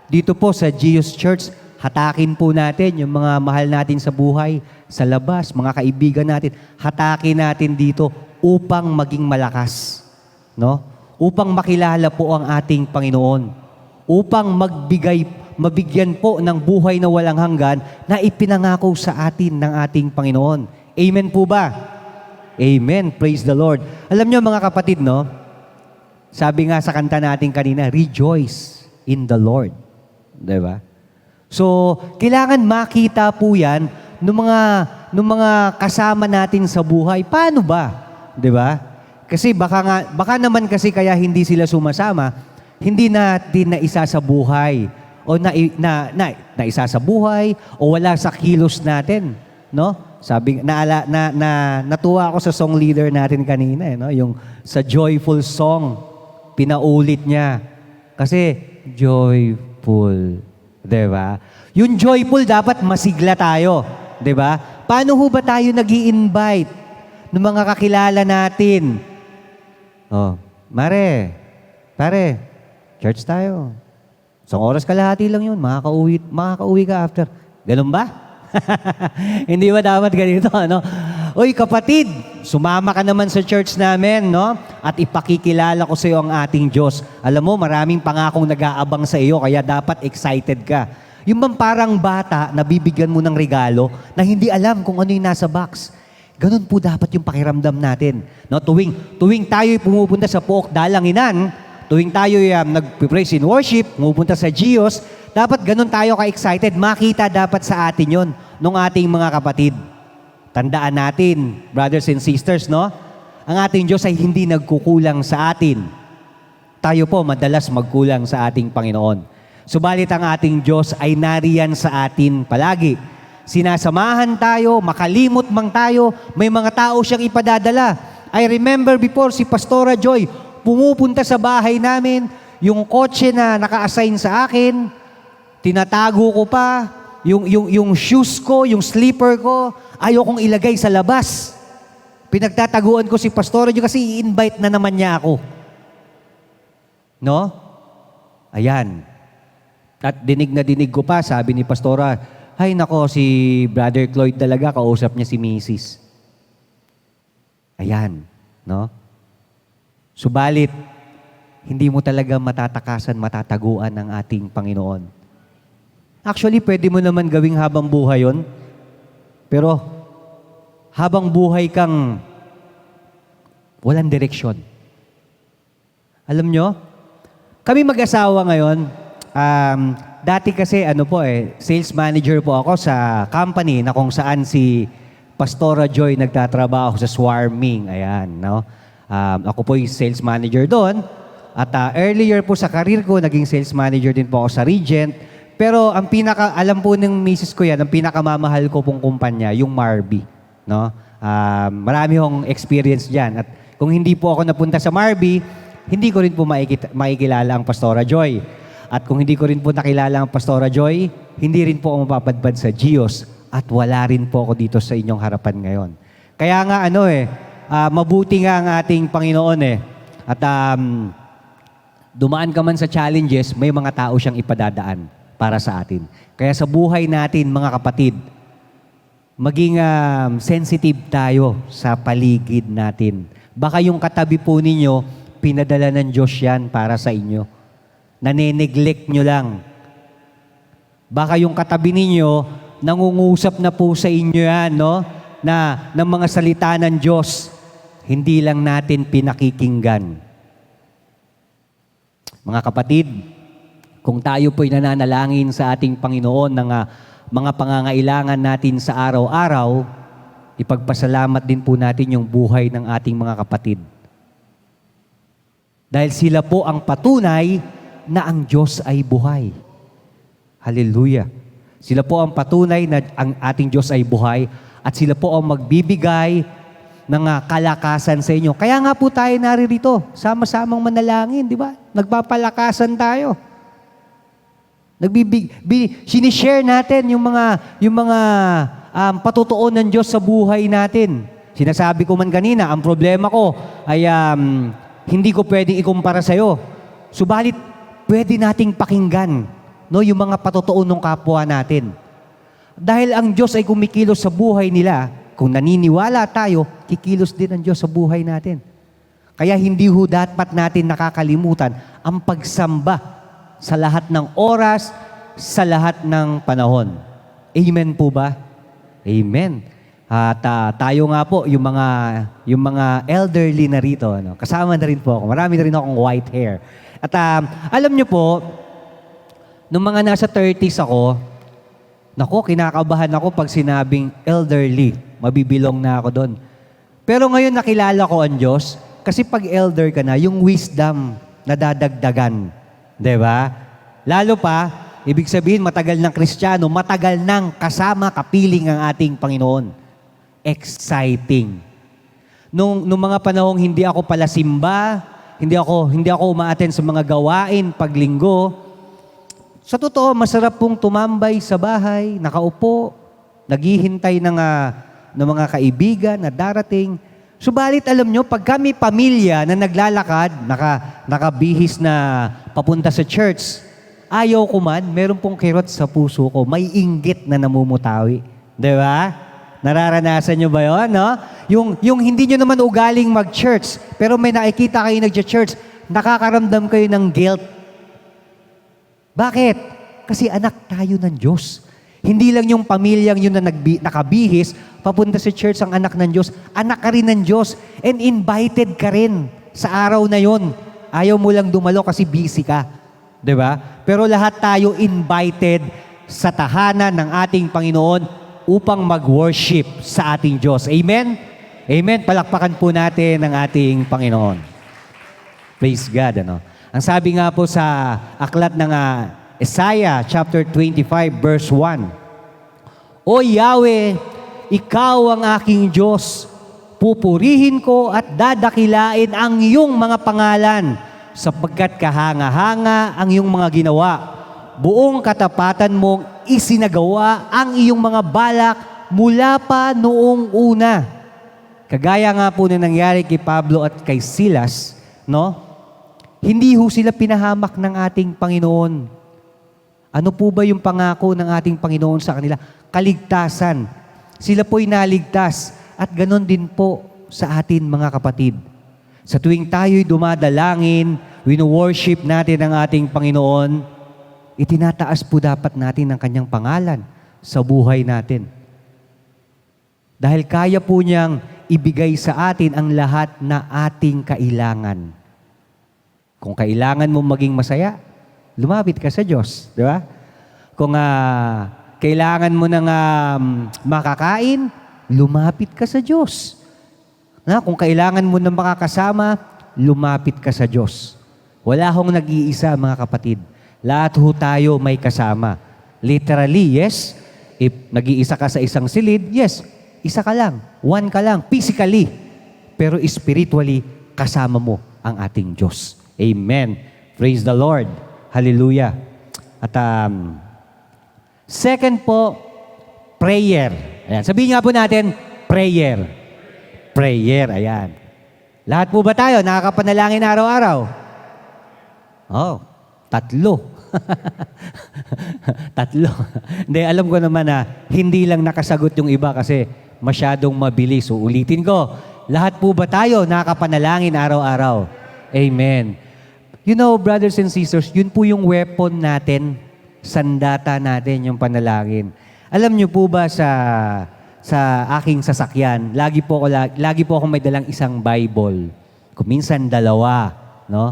Dito po sa Jesus Church, hatakin po natin yung mga mahal natin sa buhay, sa labas, mga kaibigan natin. Hatakin natin dito upang maging malakas. No? Upang makilala po ang ating Panginoon. Upang mabigyan po ng buhay na walang hanggan na ipinangako sa atin ng ating Panginoon. Amen po ba? Amen. Praise the Lord. Alam nyo mga kapatid, no? Sabi nga sa kanta natin kanina, rejoice in the Lord. Diba? So, kailangan makita po yan ng mga kasama natin sa buhay. Paano ba? Diba? Kasi baka naman kasi kaya hindi sila sumasama, hindi natin na isa sa buhay o na isa sa buhay o wala sa kilos natin, no? Sabi natuwa ako sa song leader natin kanina, no? Yung sa joyful song, pinaulit niya. Kasi joyful, 'di ba? Yung joyful dapat masigla tayo, 'di ba? Paano ho ba tayo nag-i-invite ng mga kakilala natin? Oh, pare, church tayo. Isang oras kalahati lang yun. Makakauwi ka after. Ganun ba? Hindi ba dapat ganito, ano? Uy, kapatid, sumama ka naman sa church namin, no? At ipakikilala ko sa iyo ang ating Diyos. Alam mo, maraming pangakong nag-aabang sa iyo, kaya dapat excited ka. Yung bang parang bata na bibigyan mo ng regalo na hindi alam kung ano yung nasa box. Ganun po dapat yung pakiramdam natin. No? Tuwing tayo'y pumupunta sa Pook Dalanginan, tuwing tayo nag-praise in worship, pumupunta sa Gios, dapat ganun tayo ka-excited. Makita dapat sa atin yon nung ating mga kapatid. Tandaan natin, brothers and sisters, no? Ang ating Diyos ay hindi nagkukulang sa atin. Tayo po madalas magkulang sa ating Panginoon. Subalit ang ating Diyos ay nariyan sa atin palagi. Sinasamahan tayo, makalimot mang tayo, may mga tao siyang ipadadala. I remember before si Pastora Joy, pumupunta sa bahay namin, yung kotse na naka-assign sa akin, tinatago ko pa, yung shoes ko, yung slipper ko, ayokong ilagay sa labas. Pinagtataguan ko si Pastora Joy kasi i-invite na naman niya ako. No? Ayan. At dinig na dinig ko pa, sabi ni Pastora, ay nako, si Brother Cloyd talaga, kausap niya si Mrs. Ayan. No? Subalit, hindi mo talaga matatakasan, matataguan ang ating Panginoon. Actually, pwede mo naman gawing habang buhay yon. Pero, habang buhay kang walang direksyon. Alam nyo, kami mag-asawa ngayon, dati kasi sales manager po ako sa company na kung saan si Pastora Joy nagtatrabaho sa swarming. Ayan, no? Ako po yung sales manager doon. At earlier po sa career ko, naging sales manager din po ako sa Regent. Pero alam po ng misis ko yan, ang pinakamamahal ko pong kumpanya, yung Marby. No? Marami hong experience dyan. At kung hindi po ako napunta sa Marby, hindi ko rin po makikilala ang Pastora Joy. At kung hindi ko rin po nakilala ang Pastora Joy, hindi rin po ako mapapadpad sa Gios at wala rin po ako dito sa inyong harapan ngayon. Kaya nga mabuti nga ang ating Panginoon At dumaan ka man sa challenges, may mga tao siyang ipadadaan para sa atin. Kaya sa buhay natin, mga kapatid, maging sensitive tayo sa paligid natin. Baka yung katabi po ninyo, pinadala ng Diyos yan para sa inyo. Nane-neglect nyo lang. Baka yung katabi ninyo, nangungusap na po sa inyo yan, no? Ng mga salita ng Diyos, hindi lang natin pinakikinggan. Mga kapatid, kung tayo po'y nananalangin sa ating Panginoon ng mga pangangailangan natin sa araw-araw, ipagpasalamat din po natin yung buhay ng ating mga kapatid. Dahil sila po ang patunay na ang Diyos ay buhay. Hallelujah. Sila po ang patunay na ang ating Diyos ay buhay at sila po ang magbibigay ng kalakasan sa inyo. Kaya nga po tayo naririto, sama-samang manalangin, di ba? Nagpapalakasan tayo. Sinishare natin yung mga patutuon ng Diyos sa buhay natin. Sinasabi ko man kanina, ang problema ko ay hindi ko pwedeng ikumpara sa'yo. Subalit, pwede nating pakinggan yung mga patutuon ng kapwa natin. Dahil ang Diyos ay kumikilos sa buhay nila, kung naniniwala tayo, kikilos din ang Diyos sa buhay natin. Kaya hindi ho dapat natin nakakalimutan ang pagsamba sa lahat ng oras, sa lahat ng panahon. Amen po ba? Amen. At tayo nga po, yung mga elderly na rito, kasama na rin po ako. Marami na rin akong white hair. At alam nyo po, nung mga nasa 30s ako, kinakabahan ako pag sinabing elderly. Mabibilong na ako doon. Pero ngayon nakilala ko ang Diyos kasi pag elder ka na, yung wisdom nadadagdagan. Diba? Lalo pa, ibig sabihin matagal ng Kristiyano, matagal nang kasama kapiling ang ating Panginoon. Exciting. Nung mga panahong hindi ako pala simba, hindi ako umaattend sa mga gawain paglinggo, sa totoo, masarap pong tumambay sa bahay, nakaupo, naghihintay ng mga kaibigan na darating. Subalit alam nyo, pag kami pamilya na naglalakad, nakabihis na papunta sa church, ayaw ko man, meron pong kirot sa puso ko, may inggit na namumutawi. Di ba? Nararanasan nyo ba yun? No? Yung hindi nyo naman ugaling mag-church, pero may nakikita kayo nag-church, nakakaramdam kayo ng guilt. Bakit? Kasi anak tayo ng Diyos. Hindi lang yung pamilyang yun na nakabihis, papunta sa church ang anak ng Diyos. Anak ka rin ng Diyos and invited ka rin sa araw na yon. Ayaw mo lang dumalo kasi busy ka. Diba? Pero lahat tayo invited sa tahanan ng ating Panginoon upang mag-worship sa ating Diyos. Amen? Amen. Palakpakan po natin ang ating Panginoon. Praise God. Ang sabi nga po sa aklat ng Isaiah chapter 25 verse 1. O Yahweh, ikaw ang aking Diyos. Pupurihin ko at dadakilain ang iyong mga pangalan sapagkat kahanga-hanga ang iyong mga ginawa. Buong katapatan mong isinagawa ang iyong mga balak mula pa noong una. Kagaya nga po na nangyari kay Pablo at kay Silas, hindi ho sila pinahamak ng ating Panginoon. Ano po ba yung pangako ng ating Panginoon sa kanila? Kaligtasan. Sila po'y naligtas. At ganon din po sa atin mga kapatid. Sa tuwing tayo'y dumadalangin, wino-worship natin ang ating Panginoon, itinataas po dapat natin ang kanyang pangalan sa buhay natin. Dahil kaya po niyang ibigay sa atin ang lahat na ating kailangan. Kung kailangan mo maging masaya, lumapit ka sa Diyos, di ba? Kung kailangan mo ng makakain, lumapit ka sa Diyos. Kung kailangan mo ng makakasama, lumapit ka sa Diyos. Wala hong nag-iisa, mga kapatid. Lahat ho tayo may kasama. Literally, yes. If nag-iisa ka sa isang silid, yes, isa ka lang, one ka lang, physically. Pero spiritually, kasama mo ang ating Diyos. Amen. Praise the Lord. Hallelujah. At second po, prayer. Ayan. Sabihin nga po natin, prayer. Prayer, ayan. Lahat po ba tayo nakakapanalangin araw-araw? Oh, 3. 3. Hindi, alam ko naman na hindi lang nakasagot yung iba kasi masyadong mabilis. So, ulitin ko, lahat po ba tayo nakakapanalangin araw-araw? Amen. You know, brothers and sisters, yun po yung weapon natin, sandata natin, yung panalangin. Alam niyo po ba sa aking sasakyan, lagi po ako may dalang isang Bible. Kung minsan 2, no?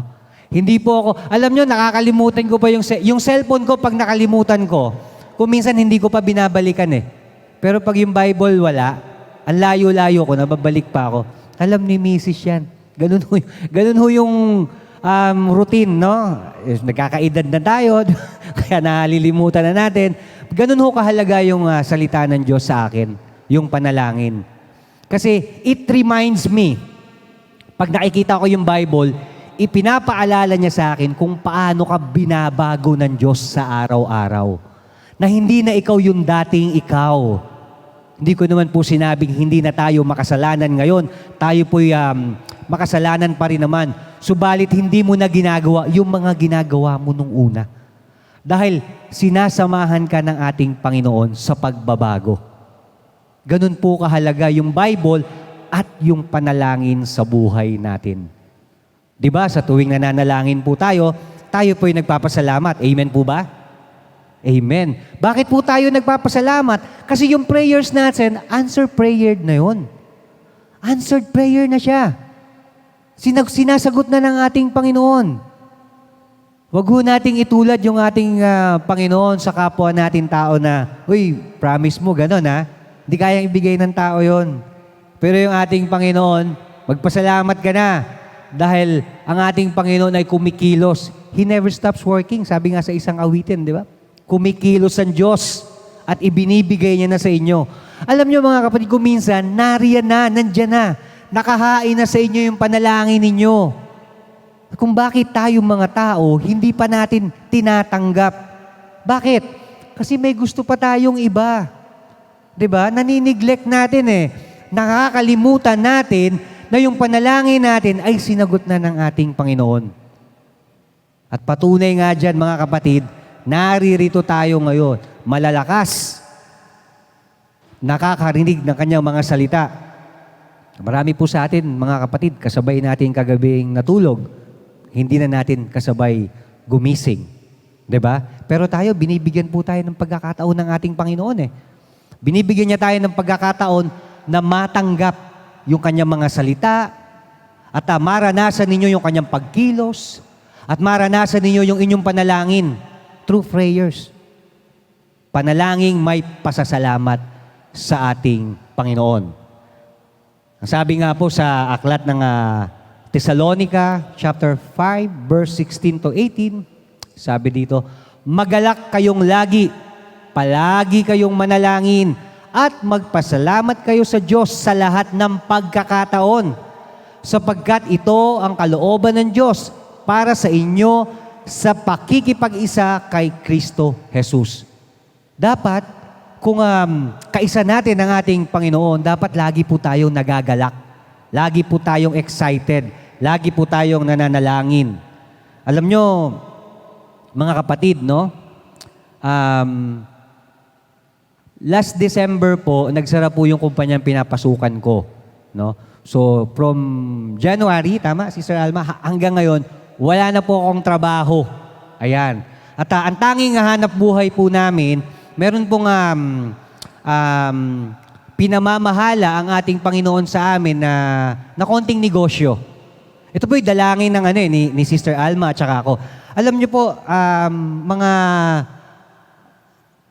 Hindi po ako, alam nyo, nakakalimutan ko pa yung cellphone ko pag nakalimutan ko. Kung minsan hindi ko pa binabalikan eh. Pero pag yung Bible wala, ang layo-layo ko, nababalik pa ako. Alam ni Mrs. yan. Ganun ho yung routine, no? Nagkakaedad na tayo, kaya nalilimutan na natin. Ganun ho kahalaga yung salita ng Diyos sa akin, yung panalangin. Kasi it reminds me, pag nakikita ko yung Bible, ipinapaalala niya sa akin kung paano ka binabago ng Diyos sa araw-araw. Na hindi na ikaw yung dating ikaw. Hindi ko naman po sinabing hindi na tayo makasalanan ngayon. Tayo po'y makasalanan pa rin naman. Subalit hindi mo na ginagawa yung mga ginagawa mo nung una. Dahil sinasamahan ka ng ating Panginoon sa pagbabago. Ganun po kahalaga yung Bible at yung panalangin sa buhay natin. Di ba? Sa tuwing nananalangin po tayo po'y nagpapasalamat. Amen po ba? Amen. Bakit po tayo nagpapasalamat? Kasi yung prayers natin, answered prayer na yun. Answered prayer na siya. Sinasagot na ng ating Panginoon. Huwag ho nating itulad yung ating Panginoon sa kapwa natin tao na, uy, promise mo, gano'n ha? Hindi kayang ibigay ng tao yon. Pero yung ating Panginoon, magpasalamat ka na. Dahil ang ating Panginoon ay kumikilos. He never stops working. Sabi nga sa isang awitin, di ba? Kumikilos ang Diyos at ibinibigay niya na sa inyo. Alam niyo mga kapatid, kung minsan, nariyan na, nandyan na. Nakahain na sa inyo yung panalangin ninyo. Kung bakit tayo mga tao, hindi pa natin tinatanggap. Bakit? Kasi may gusto pa tayong iba. Diba? Naniniglect natin eh. Nakakalimutan natin na yung panalangin natin ay sinagot na ng ating Panginoon. At patunay nga dyan mga kapatid, naririto tayo ngayon, malalakas, nakakarinig ng kanyang mga salita. Marami po sa atin, mga kapatid, kasabay natin kagabing natulog, hindi na natin kasabay gumising. 'Di ba? Pero tayo, binibigyan po tayo ng pagkakataon ng ating Panginoon eh. Binibigyan niya tayo ng pagkakataon na matanggap yung kanyang mga salita at maranasan ninyo yung kanyang pagkilos at maranasan ninyo yung inyong panalangin through prayers. Panalangin may pasasalamat sa ating Panginoon. Ang sabi nga po sa aklat ng Thessalonica, chapter 5, verse 16 to 18, sabi dito, magalak kayong lagi, palagi kayong manalangin, at magpasalamat kayo sa Diyos sa lahat ng pagkakataon, sapagkat ito ang kalooban ng Diyos para sa inyo sa pakikipag-isa kay Kristo Jesus. Dapat, kung kaisa natin ang ating Panginoon, dapat lagi po tayong nagagalak. Lagi po tayong excited. Lagi po tayong nananalangin. Alam nyo, mga kapatid, no? Last December po, nagsara po yung kumpanyang pinapasukan ko. No? So, from January, tama, Sister Alma, hanggang ngayon, wala na po akong trabaho. Ayan. At ang tanging hanap buhay po namin, meron pong pinamamahala ang ating Panginoon sa amin na konting negosyo. Ito po yung dalangin ng ni Sister Alma at saka ako. Alam niyo po,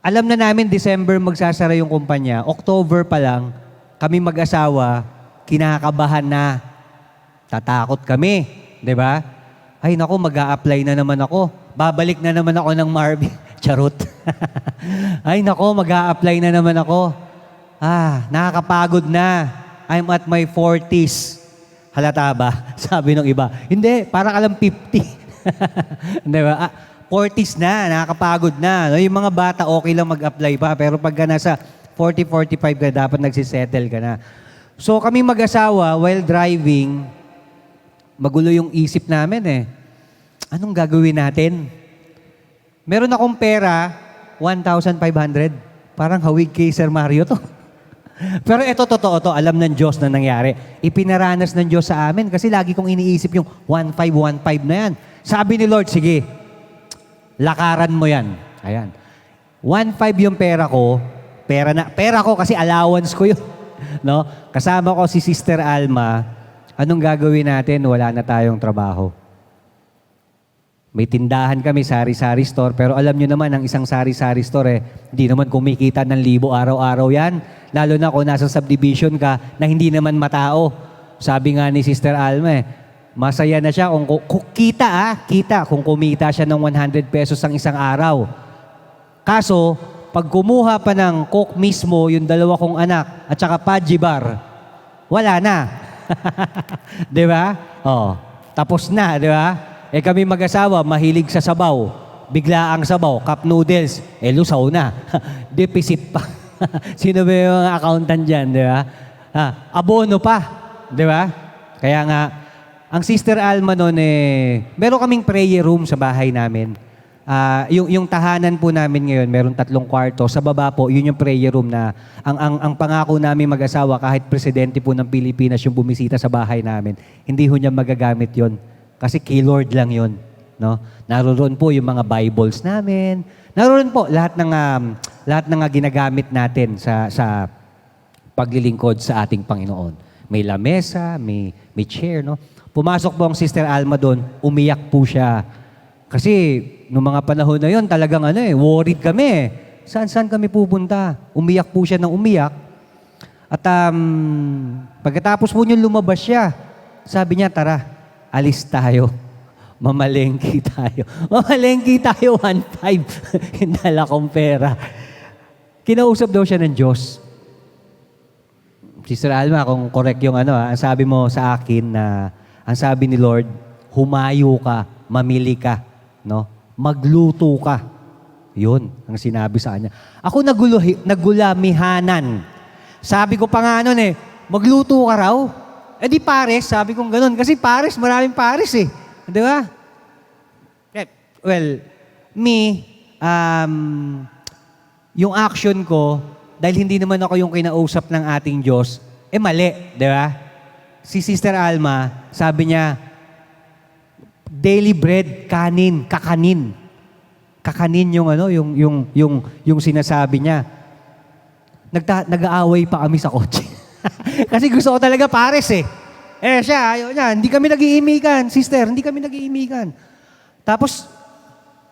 alam na namin December magsasara yung kumpanya. October pa lang, kami mag-asawa, kinakabahan na. Tatakot kami. 'Di ba? Ay nako, mag-a-apply na naman ako. Babalik na naman ako ng Marvin. Charot. Ay nako, mag-a-apply na naman ako. Nakakapagod na. I'm at my 40s. Halata ba? Sabi ng iba. Hindi, para ka lang 50. Di ba? 40s na, nakakapagod na. No, yung mga bata, okay lang mag-apply pa. Pero pagka nasa 40, 45 ka, dapat nagsisettle ka na. So kami mag-asawa, while driving, magulo yung isip namin eh. Anong gagawin natin? Meron akong pera, 1,500. Parang hawig kay Sir Mario to. Pero ito, totoo to. Alam ng Diyos na nangyari. Ipinaranas ng Diyos sa amin kasi lagi kong iniisip yung 1,515 na yan. Sabi ni Lord, sige, lakaran mo yan. Ayan. 1,500 yung pera ko. Pera ko kasi allowance ko yun. No? Kasama ko si Sister Alma. Anong gagawin natin? Wala na tayong trabaho. May tindahan kami, sari-sari store, pero alam nyo naman, ang isang sari-sari store, hindi naman kumikita ng libo araw-araw yan. Lalo na kung nasa subdivision ka na hindi naman matao. Sabi nga ni Sister Alma, masaya na siya kung kita kung kumita siya ng 100 pesos ang isang araw. Kaso, pag kumuha pa ng coke mismo, yung dalawa kong anak, at saka Pudgy Bar, wala na. Di ba? Oh, tapos na, di ba? Kami mag-asawa, mahilig sa sabaw. Bigla ang sabaw, cup noodles, lusaw na. Deficit pa. Sino ba yung accountant dyan, di ba? Abono pa, di ba? Kaya nga, ang Sister Alma noon meron kaming prayer room sa bahay namin. Yung tahanan po namin ngayon, meron 3 kwarto. Sa baba po, yun yung prayer room na ang pangako namin mag-asawa, kahit presidente po ng Pilipinas yung bumisita sa bahay namin, hindi ho niya magagamit yon. Kasi kay Lord lang yun. No? Naroon po yung mga Bibles namin. Naroon po lahat ng ginagamit natin sa paglilingkod sa ating Panginoon. May lamesa, may chair. No? Pumasok po ang Sister Alma doon, umiyak po siya. Kasi noong mga panahon na yun, talagang worried kami. Saan kami pupunta? Umiyak po siya ng umiyak. At pagkatapos po niya lumabas siya, sabi niya, tara, alis tayo. Mamalengke tayo. Mamalengke tayo, 1.5. Hindala kong pera. Kinausap daw siya ng Diyos. Sister Alma, kung correct yung ang sabi mo sa akin na, ang sabi ni Lord, humayo ka, mamili ka, no? Magluto ka. Yun, ang sinabi sa kanya. Ako nagulamihanan. Sabi ko pa nga magluto ka raw. Di pares, sabi kong ganun. Kasi pares, maraming pares Di ba? Well, yung action ko, dahil hindi naman ako yung kinausap ng ating Diyos, mali, di ba? Si Sister Alma, sabi niya, daily bread, kakanin. Kakanin yung sinasabi niya. Nag-aaway pa kami sa kotse. Kasi gusto ko talaga pares siya, ayaw niya. Hindi kami nag-iimikan, sister. Hindi kami nag-iimikan. Tapos,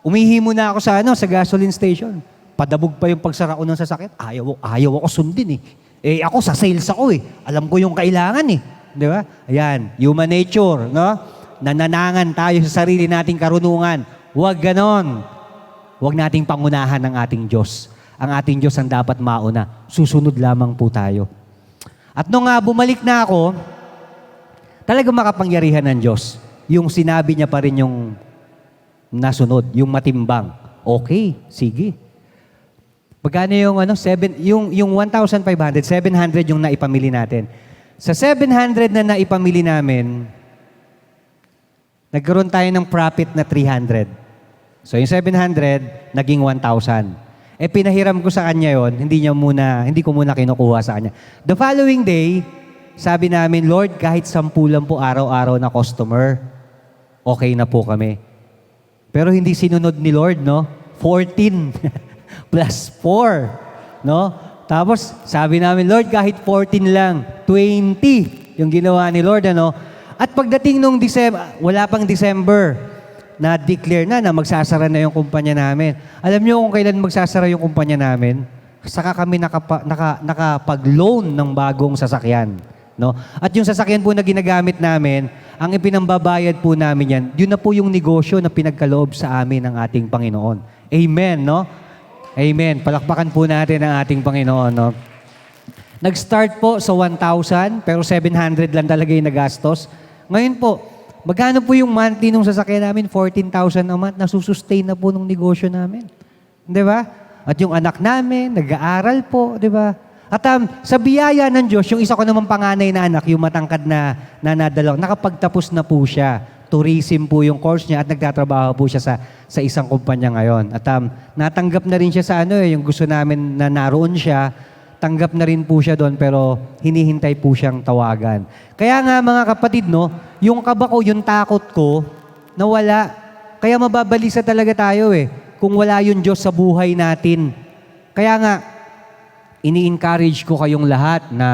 umihi muna ako sa gasoline station. Padabog pa yung pagsara ko ng sasakyan. Ayaw ako sundin ako sa sales ako Alam ko yung kailangan Di ba? Ayan, human nature, no? Nananangan tayo sa sarili nating karunungan. Huwag ganon. Huwag nating pangunahan ng ating Diyos. Ang ating Diyos ang dapat mauna. Susunod lamang po tayo. At nung bumalik na ako, talagang makapangyarihan ng Diyos. Yung sinabi niya pa rin yung nasunod, yung matimbang. Okay, sige. Pagkano yung 1,500, 700 yung naipamili natin. Sa 700 na naipamili namin, nagkaroon tayo ng profit na 300. So yung 700, naging 1,000. Pinahiram ko sa kanya yon, hindi ko muna kinukuha sa kanya. The following day, sabi namin, Lord, kahit 10 lang po araw-araw na customer, okay na po kami. Pero hindi sinunod ni Lord, no? 14 plus 4, no? Tapos, sabi namin, Lord, kahit 14 lang, 20 yung ginawa ni Lord, At pagdating nung wala pang December, na-declare na magsasara na yung kumpanya namin. Alam niyo kung kailan magsasara yung kumpanya namin? Saka kami nakapag-loan ng bagong sasakyan. No? At yung sasakyan po na ginagamit namin, ang ipinambabayad po namin yan, yun na po yung negosyo na pinagkaloob sa amin ng ating Panginoon. Amen, no? Amen. Palakpakan po natin ang ating Panginoon, no? Nag-start po sa 1,000, pero 700 lang talaga yung nagastos. Ngayon po, magkano po yung monthly nung sasakyan namin? 14,000 a month. Nasusustain na po nung negosyo namin. Di ba? At yung anak namin, nag-aaral po. Di ba? At sa biyaya ng Diyos, yung isa ko naman panganay na anak, yung matangkad na nadalaw, nakapagtapos na po siya. Tourism po yung course niya at nagtatrabaho po siya sa isang kumpanya ngayon. At natanggap na rin siya sa yung gusto namin na naroon siya. Tanggap na rin po siya doon pero hinihintay po siyang tawagan. Kaya nga mga kapatid, no, yung kaba ko, yung takot ko, nawala. Kaya mababalisa talaga tayo kung wala yung Diyos sa buhay natin. Kaya nga, ini-encourage ko kayong lahat na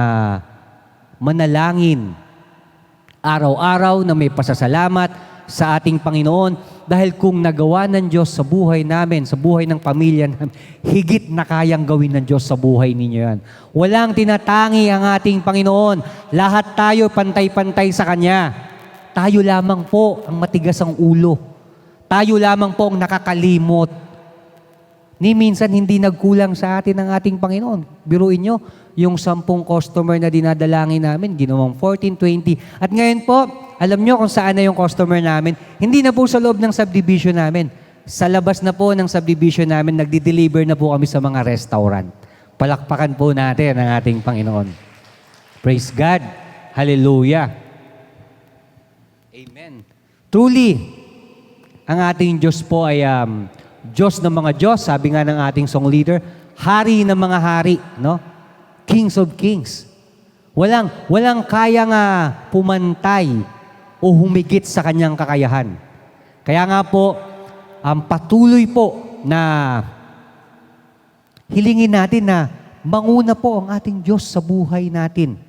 manalangin araw-araw na may pasasalamat sa ating Panginoon Dahil kung nagawa ng Diyos sa buhay namin, sa buhay ng pamilya namin, higit na kayang gawin ng Diyos sa buhay ninyo yan. Walang tinatangi ang ating Panginoon. Lahat tayo pantay-pantay sa Kanya. Tayo lamang po ang matigas ang ulo. Tayo lamang po ang nakakalimot. Ni minsan hindi nagkulang sa atin ang ating Panginoon. Biruin nyo, yung 10 customer na dinadalangin namin, ginawang 14, 20. At ngayon po, alam nyo kung saan na yung customer namin? Hindi na po sa loob ng subdivision namin. Sa labas na po ng subdivision namin, nagdi-deliver na po kami sa mga restaurant. Palakpakan po natin ang ating Panginoon. Praise God. Hallelujah. Amen. Truly, ang ating Diyos po ay Diyos ng mga Diyos, sabi nga ng ating song leader, Hari ng mga hari, no? Kings of Kings. Walang kayang pumantay o humigit sa kanyang kakayahan. Kaya nga po, patuloy po na hilingin natin na manguna po ang ating Diyos sa buhay natin.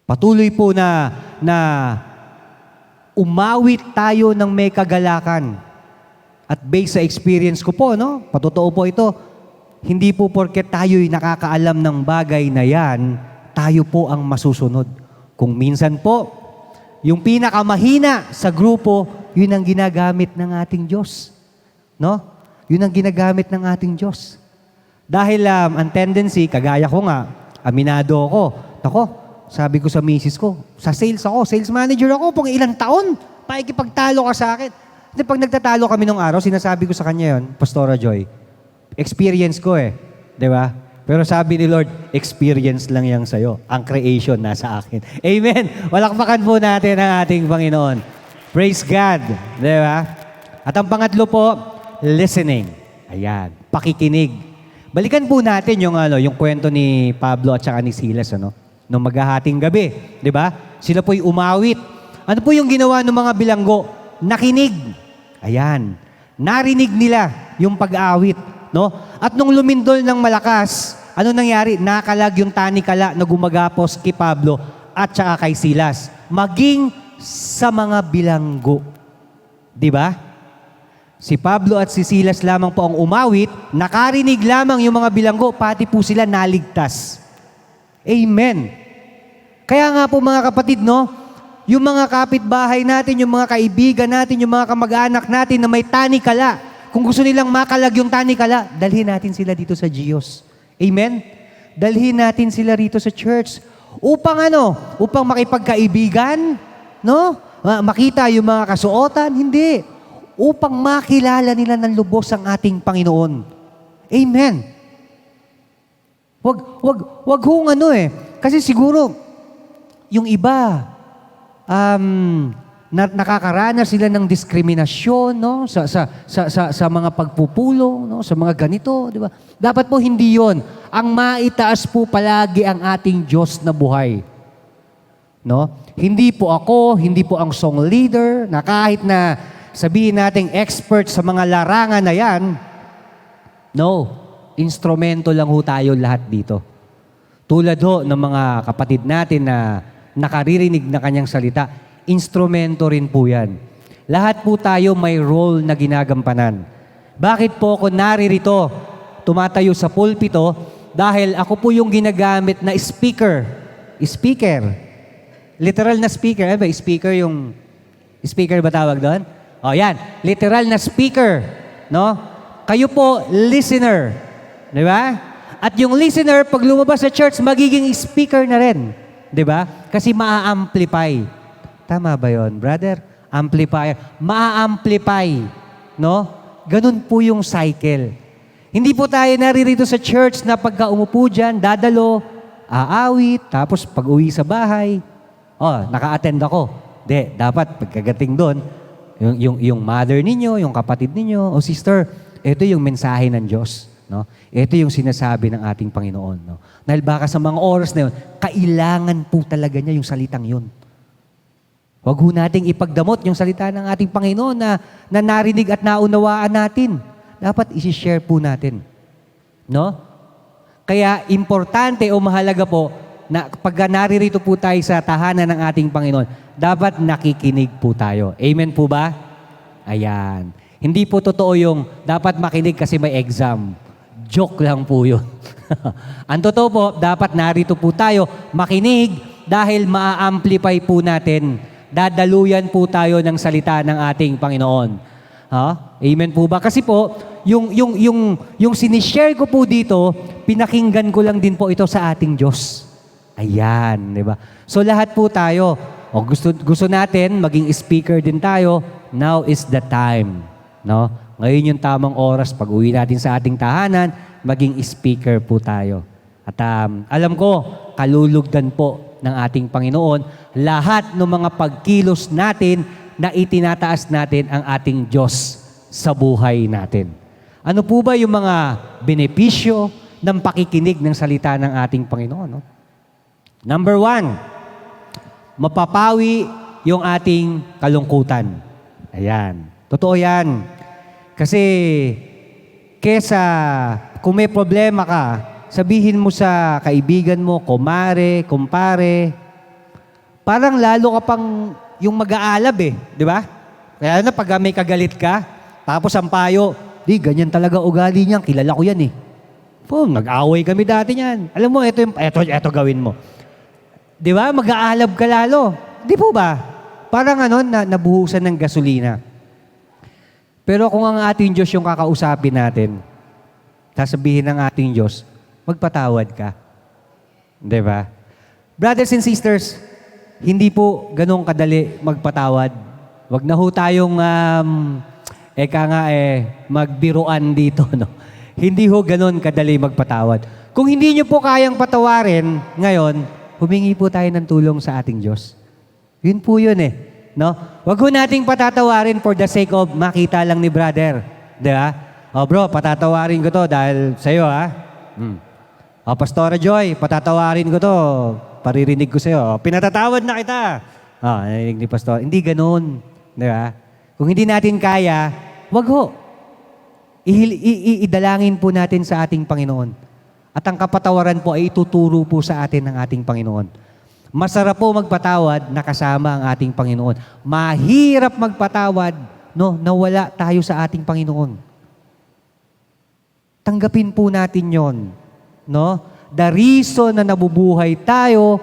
Patuloy po na umawit tayo ng may kagalakan. At based sa experience ko po, no? Patotoo po ito, hindi po porket tayo'y nakakaalam ng bagay na yan, tayo po ang masusunod. Kung minsan po, yung pinakamahina sa grupo, yun ang ginagamit ng ating Diyos. No? Yun ang ginagamit ng ating Diyos. Dahil ang tendency, kagaya ko nga, aminado ako. Ako, sabi ko sa misis ko, sa sales ako, sales manager ako, pang ilang taon, paikipagtalo ka sa akin. At pag nagtatalo kami nung araw, sinasabi ko sa kanya yun, Pastora Joy, experience ko di ba? Pero sabi ni Lord, experience lang yan sa'yo. Ang creation nasa akin. Amen. Walakpakan po natin ang ating Panginoon. Praise God. Di ba? At ang pangatlo po, listening. Ayan. Pakikinig. Balikan po natin yung kwento ni Pablo at saka ni Silas, nung maghahating gabi. Di ba? Sila po'y umawit. Ano po yung ginawa ng mga bilanggo? Nakinig. Ayan. Narinig nila yung pag-awit. No? At nung lumindol ng malakas, ano nangyari? Nakalag yung tanikala na gumagapos kay Pablo at saka kay Silas. Maging sa mga bilanggo. Di ba? Si Pablo at si Silas lamang po ang umawit, nakarinig lamang yung mga bilanggo, pati po sila naligtas. Amen. Kaya nga po mga kapatid, yung mga kapitbahay natin, yung mga kaibigan natin, yung mga kamag-anak natin na may tanikala, kung gusto nilang makalag yung tanikala, dalhin natin sila dito sa Diyos. Amen? Dalhin natin sila rito sa church. Upang Upang makipagkaibigan? No? Makita yung mga kasuotan? Hindi. Upang makilala nila ng lubos ang ating Panginoon. Amen. Wag hong Kasi siguro, yung iba, nakakaranas sila ng diskriminasyon, sa mga pagpupulong, sa mga ganito, di ba? Dapat po hindi 'yon. Ang maitaas po palagi ang ating Diyos na buhay. No? Hindi po ako, hindi po ang song leader, na kahit na sabihin nating expert sa mga larangan na 'yan. No, instrumento lang ho tayo lahat dito. Tulad ho ng mga kapatid natin na nakaririnig na kanyang salita, instrumento rin po yan. Lahat po tayo may role na ginagampanan. Bakit po ako naririto, tumatayo sa pulpito? Dahil ako po yung ginagamit na speaker. Speaker. Literal na speaker. Ano ba? Speaker yung... Speaker ba tawag doon? O yan. Literal na speaker. No? Kayo po, listener. Di ba? At yung listener, pag lumabas sa church, magiging speaker na rin. Di ba? Kasi maa-amplify. Tama ba yon, brother? Amplifier. Maa-amplify. No? Ganun po yung cycle. Hindi po tayo naririto sa church na pagka umupo dyan, dadalo, aawit, tapos pag uwi sa bahay, naka-attend ako. Di, dapat pagkagating doon, yung mother ninyo, yung kapatid ninyo, sister, ito yung mensahe ng Diyos. No? Ito yung sinasabi ng ating Panginoon. No? Dahil baka sa mga oras na yun, kailangan po talaga niya yung salitang yun. Huwag ho nating ipagdamot yung salita ng ating Panginoon na narinig at naunawaan natin. Dapat isi-share po natin. No? Kaya importante o mahalaga po na pag naririto po tayo sa tahanan ng ating Panginoon, dapat nakikinig po tayo. Amen po ba? Ayan. Hindi po totoo yung dapat makinig kasi may exam. Joke lang po yun. Ang totoo po, dapat narito po tayo makinig dahil maa-amplify po natin. Dadaluyan po tayo ng salita ng ating Panginoon. Ha? Amen po ba? Kasi po, yung sinishare ko po dito, pinakinggan ko lang din po ito sa ating Diyos. Ayan, di ba? So lahat po tayo, gusto natin maging speaker din tayo, now is the time. No? Ngayon yung tamang oras, pag uwi natin sa ating tahanan, maging speaker po tayo. At alam ko, kalulugdan po ng ating Panginoon, lahat ng mga pagkilos natin na itinataas natin ang ating Diyos sa buhay natin. Ano po ba yung mga benepisyo ng pakikinig ng salita ng ating Panginoon? No? Number 1, mapapawi yung ating kalungkutan. Ayan. Totoo yan. Kasi, kesa kung may problema ka, sabihin mo sa kaibigan mo, kumare, kumpare, parang lalo ka pang yung mag-aalab eh. Di ba? Kaya na pag may kagalit ka, tapos ang payo, di, ganyan talaga ugali niyan, kilala ko yan eh. Po, nag-away kami dati niyan. Alam mo, ito gawin mo. Di ba? Mag-aalab ka lalo. Di po ba? Parang nabuhusan ng gasolina. Pero kung ang ating Diyos yung kakausapin natin, sasabihin ng ating Diyos, magpatawad ka. Di ba? Brothers and sisters, hindi po ganun kadali magpatawad. Wag na ho tayong, magbiruan dito. No? Hindi ho ganun kadali magpatawad. Kung hindi nyo po kayang patawarin ngayon, humingi po tayo ng tulong sa ating Diyos. Yun po yun eh. No? Wag ho nating patatawarin for the sake of makita lang ni brother. Di ba? O bro, patatawarin ko to dahil sa'yo ha. O Pastora Joy, patatawarin ko to. Paririnig ko sa'yo. O, pinatatawad na kita. O, narinig ni Pastor. Hindi ganun. Di ba? Kung hindi natin kaya, wag ho. Idalangin po natin sa ating Panginoon. At ang kapatawaran po ay ituturo po sa atin ng ating Panginoon. Masarap po magpatawad na kasama ang ating Panginoon. Mahirap magpatawad na wala tayo sa ating Panginoon. Tanggapin po natin yon. No? The reason na nabubuhay tayo,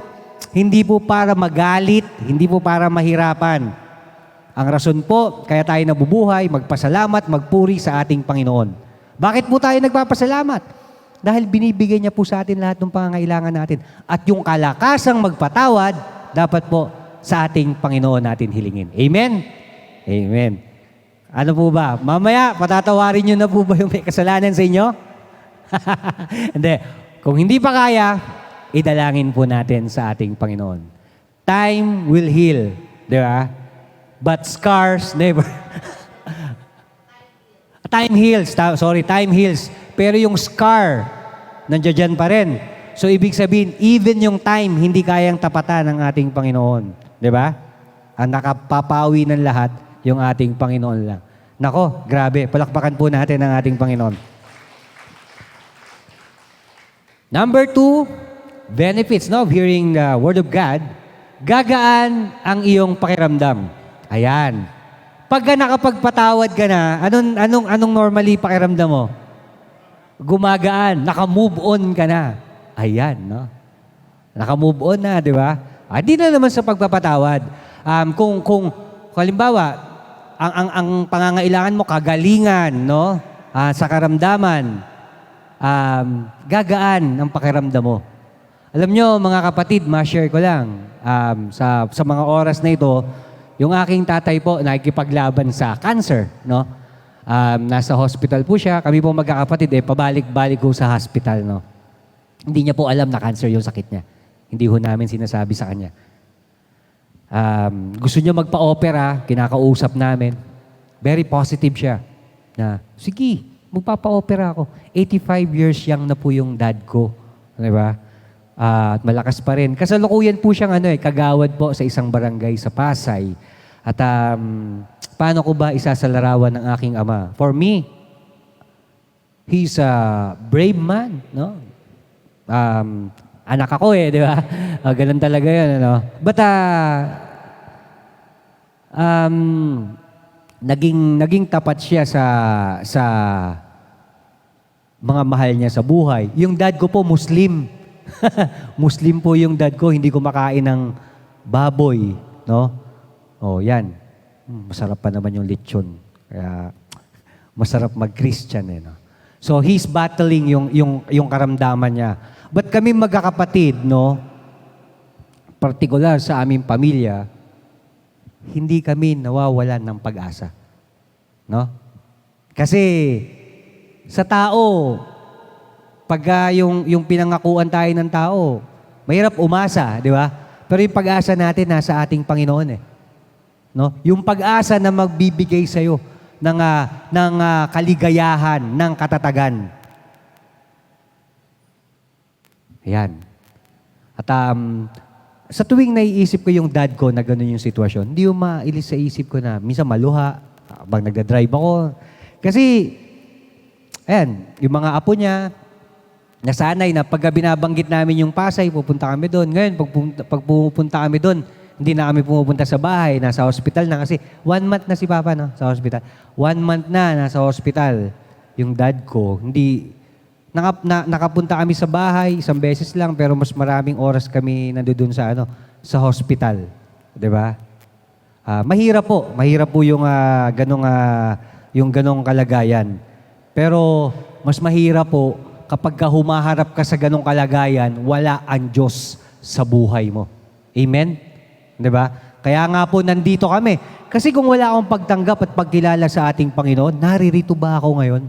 hindi po para magalit, hindi po para mahirapan. Ang rason po, kaya tayo nabubuhay, magpasalamat, magpuri sa ating Panginoon. Bakit po tayo nagpapasalamat? Dahil binibigay niya po sa atin lahat ng pangangailangan natin. At yung kalakasang magpatawad, dapat po sa ating Panginoon natin hilingin. Amen? Amen. Ano po ba? Mamaya, patatawarin niyo na po ba yung may kasalanan sa inyo? Hindi. Kung hindi pa kaya, idalangin po natin sa ating Panginoon. Time will heal. Di ba? But scars never. Time heals. Time heals. Pero yung scar, nandiyan pa rin. So, ibig sabihin, even yung time, hindi kayang tapatan ng ating Panginoon. Di ba? Ang nakapapawi ng lahat, yung ating Panginoon lang. Nako, grabe. Palakpakan po natin ang ating Panginoon. Number 2, benefits of hearing the Word of God. Gagaan ang iyong pakiramdam. Ayan. Pagka nakapagpatawad ka na, anong normally pakiramdam mo? Gumagaan, naka-move on ka na. Ayan, no? Naka-move on na, di ba? Hindi na naman sa pagpapatawad. Kung halimbawa, ang pangangailangan mo, kagalingan, no? Sa karamdaman, gagaan ang pakiramdam mo. Alam nyo, mga kapatid, ma-share ko lang, sa mga oras na ito, yung aking tatay po, nakikipaglaban sa cancer, no? Nasa hospital po siya. Kami po magkakapatid, pabalik-balik po sa hospital, no? Hindi niya po alam na cancer yung sakit niya. Hindi ho namin sinasabi sa kanya. Gusto niya magpa-opera, kinakausap namin. Very positive siya. Na, sige, magpapa-opera ako. 85 years young na po yung dad ko. Di ba? At malakas pa rin. Kasalukuyan po siyang kagawad po sa isang barangay sa Pasay. At paano ko ba isasalarawan ng aking ama? For me, he's a brave man, no? Anak ako di ba? Ganun talaga yun, ano? But, naging tapat siya sa mga mahal niya sa buhay. Yung dad ko po, Muslim. Muslim po yung dad ko, hindi kumakain ng baboy, no? Oh, yan. Masarap pa naman yung lechon. Kaya masarap mag-Christian eh, no? So he's battling yung karamdaman niya. But kami magkakapatid, no? Partikular sa aming pamilya, hindi kami nawawalan ng pag-asa. No? Kasi sa tao, pag yung pinangakuan tayo ng tao, mahirap umasa, di ba? Pero yung pag-asa natin nasa ating Panginoon eh. No? Yung pag-asa na magbibigay sa iyo ng kaligayahan, ng katatagan. Ayan. At sa tuwing naiisip ko yung dad ko na gano'n yung sitwasyon, hindi yung mailis sa isip ko na minsan maluha, habang nagdadrive ako. Kasi, ayan, yung mga apo niya, nasanay na pagka binabanggit namin yung Pasay, pupunta kami doon. Ngayon, pag pupunta kami doon, hindi na kami pumupunta sa bahay, nasa hospital na. Kasi 1 month na si Papa, no, sa hospital. 1 month na nasa hospital. Yung dad ko, hindi, nakapunta kami sa bahay, 1 beses lang, pero mas maraming oras kami nandoon sa hospital. 'Di ba? Mahirap po yung ganong kalagayan. Pero mas mahirap po kapag humaharap ka sa ganong kalagayan, wala ang Diyos sa buhay mo. Amen? 'Di ba? Kaya nga po nandito kami. Kasi kung wala akong pagtanggap at pagkilala sa ating Panginoon, naririto ba ako ngayon?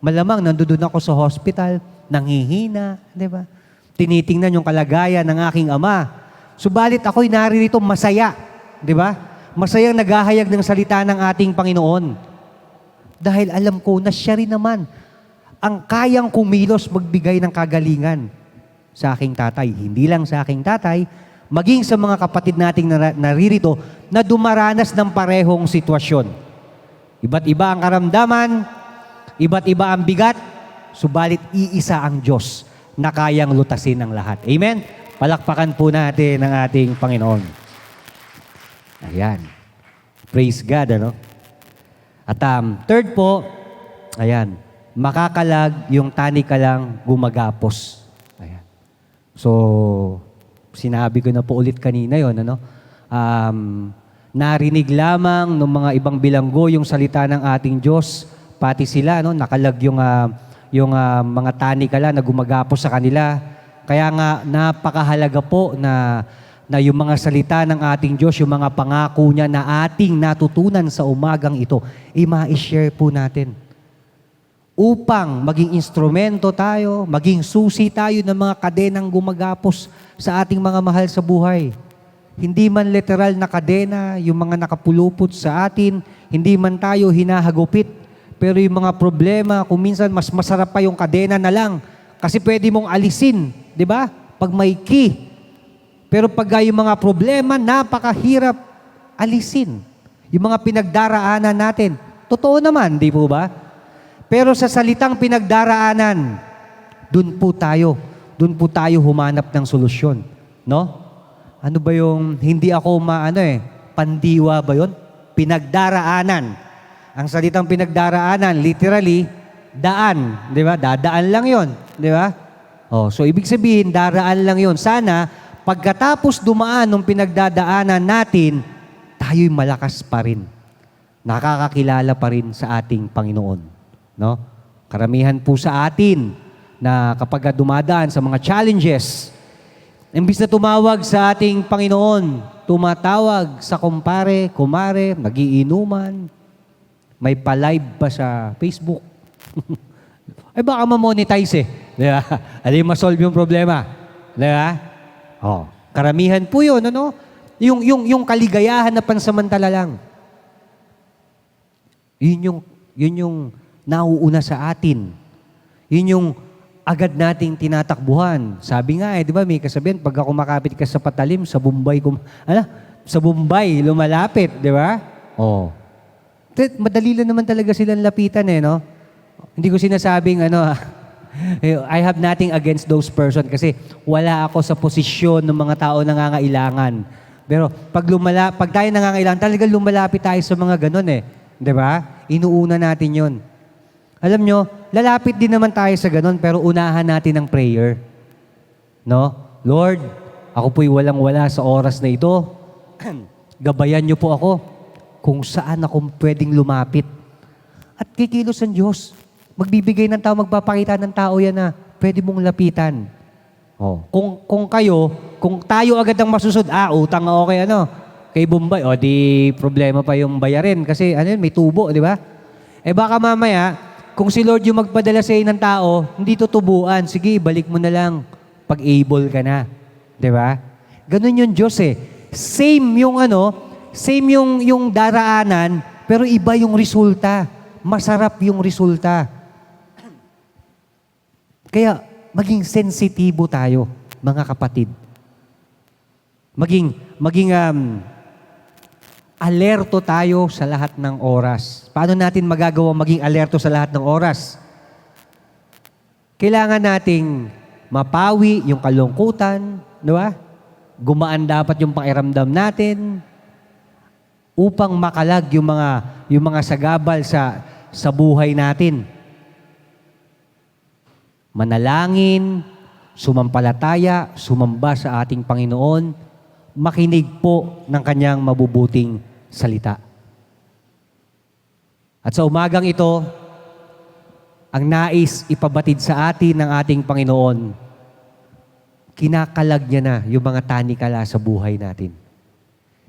Malamang nandoon ako sa hospital, nanghihina, di ba? Tinitingnan yung kalagayan ng aking ama. Subalit ako'y naririto masaya, di ba? Masayang naghahayag ng salita ng ating Panginoon. Dahil alam ko na siya rin naman ang kayang kumilos magbigay ng kagalingan sa aking tatay. Hindi lang sa aking tatay, maging sa mga kapatid nating naririto na dumaranas ng parehong sitwasyon. Iba't iba ang karamdaman, iba't iba ang bigat, subalit iisa ang Diyos na kayang lutasin ang lahat. Amen? Palakpakan po natin ang ating Panginoon. Ayan. Praise God, ano? At third po, ayan, makakalag yung tani ka lang gumagapos. Ayan. So, sinabi ko na po ulit kanina yon, ano? Narinig lamang ng mga ibang bilanggo yung salita ng ating Diyos. Pati sila, no, nakalag yung mga tanikala na gumagapos sa kanila. Kaya nga, napakahalaga po na yung mga salita ng ating Diyos, yung mga pangako niya na ating natutunan sa umagang ito, i-ma-share po natin. Upang maging instrumento tayo, maging susi tayo ng mga kadenang gumagapos sa ating mga mahal sa buhay. Hindi man literal na kadena, yung mga nakapulupot sa atin, hindi man tayo hinahagupit. Pero yung mga problema, kung minsan mas masarap pa yung kadena na lang. Kasi pwede mong alisin, di ba? Pag may key. Pero pag yung mga problema, napakahirap alisin. Yung mga pinagdaraanan natin. Totoo naman, di po ba? Pero sa salitang pinagdaraanan, dun po tayo humanap ng solusyon. No? Ano ba yung, hindi ako pandiwa ba yun? Pinagdaraanan. Ang salitang pinagdaraanan, literally, daan. Di ba? Dadaan lang yon, di ba? Oh, so, ibig sabihin, daraan lang yon. Sana, pagkatapos dumaan ng pinagdadaanan natin, tayo'y malakas pa rin. Nakakakilala pa rin sa ating Panginoon. No? Karamihan po sa atin na kapag dumadaan sa mga challenges, imbis na tumawag sa ating Panginoon, tumatawag sa kumpare, kumare, nagiinuman, may pa-live pa sa Facebook. Ay baka ma-monetize eh. Di ba? Alin ma-solve yung problema. Di ba? Oh, karamihan po yun, ano? Yung kaligayahan na pansamantala lang. Yun yung nauuna sa atin. Yun yung agad nating tinatakbuhan. Sabi nga di ba, may kasabihan, pagka kumakapit ka sa patalim, sa Bombay lumalapit, di ba? Oh. Madali lang naman talaga silang lapitan no? Hindi ko sinasabing I have nothing against those person kasi wala ako sa posisyon ng mga tao nangangailangan. Pero pag tayo nangangailangan, talaga lumalapit tayo sa mga ganun Di ba? Inuuna natin yon. Alam nyo, lalapit din naman tayo sa ganun, pero unahan natin ang prayer. No? Lord, ako po'y walang-wala sa oras na ito. Gabayan niyo po ako kung saan ako pwedeng lumapit. At kikilos ang Diyos. Magbibigay ng tao, magpapakita ng tao yan na pwede mong lapitan. Oh, kung tayo agad ang masusod, utang ako kay Bombay, di problema pa yung bayarin kasi may tubo, di ba? Baka mamaya, kung si Lord yung magpadala sa ng tao, hindi tutubuan. Sige, balik mo na lang pag able ka na. Di ba? Ganun yung Diyos eh. Same yung daraanan, pero iba yung resulta. Masarap yung resulta. Kaya, maging sensitibo tayo, mga kapatid. Maging alerto tayo sa lahat ng oras. Paano natin magagawa maging alerto sa lahat ng oras? Kailangan nating mapawi yung kalungkutan, di ba? Gumaan dapat yung pakiramdam natin upang makalag yung mga sagabal sa buhay natin. Manalangin, sumampalataya, sumamba sa ating Panginoon, makinig po ng kanyang mabubuting salita. At sa umagang ito, ang nais ipabatid sa atin ng ating Panginoon, kinakalag niya na yung mga tanikala sa buhay natin.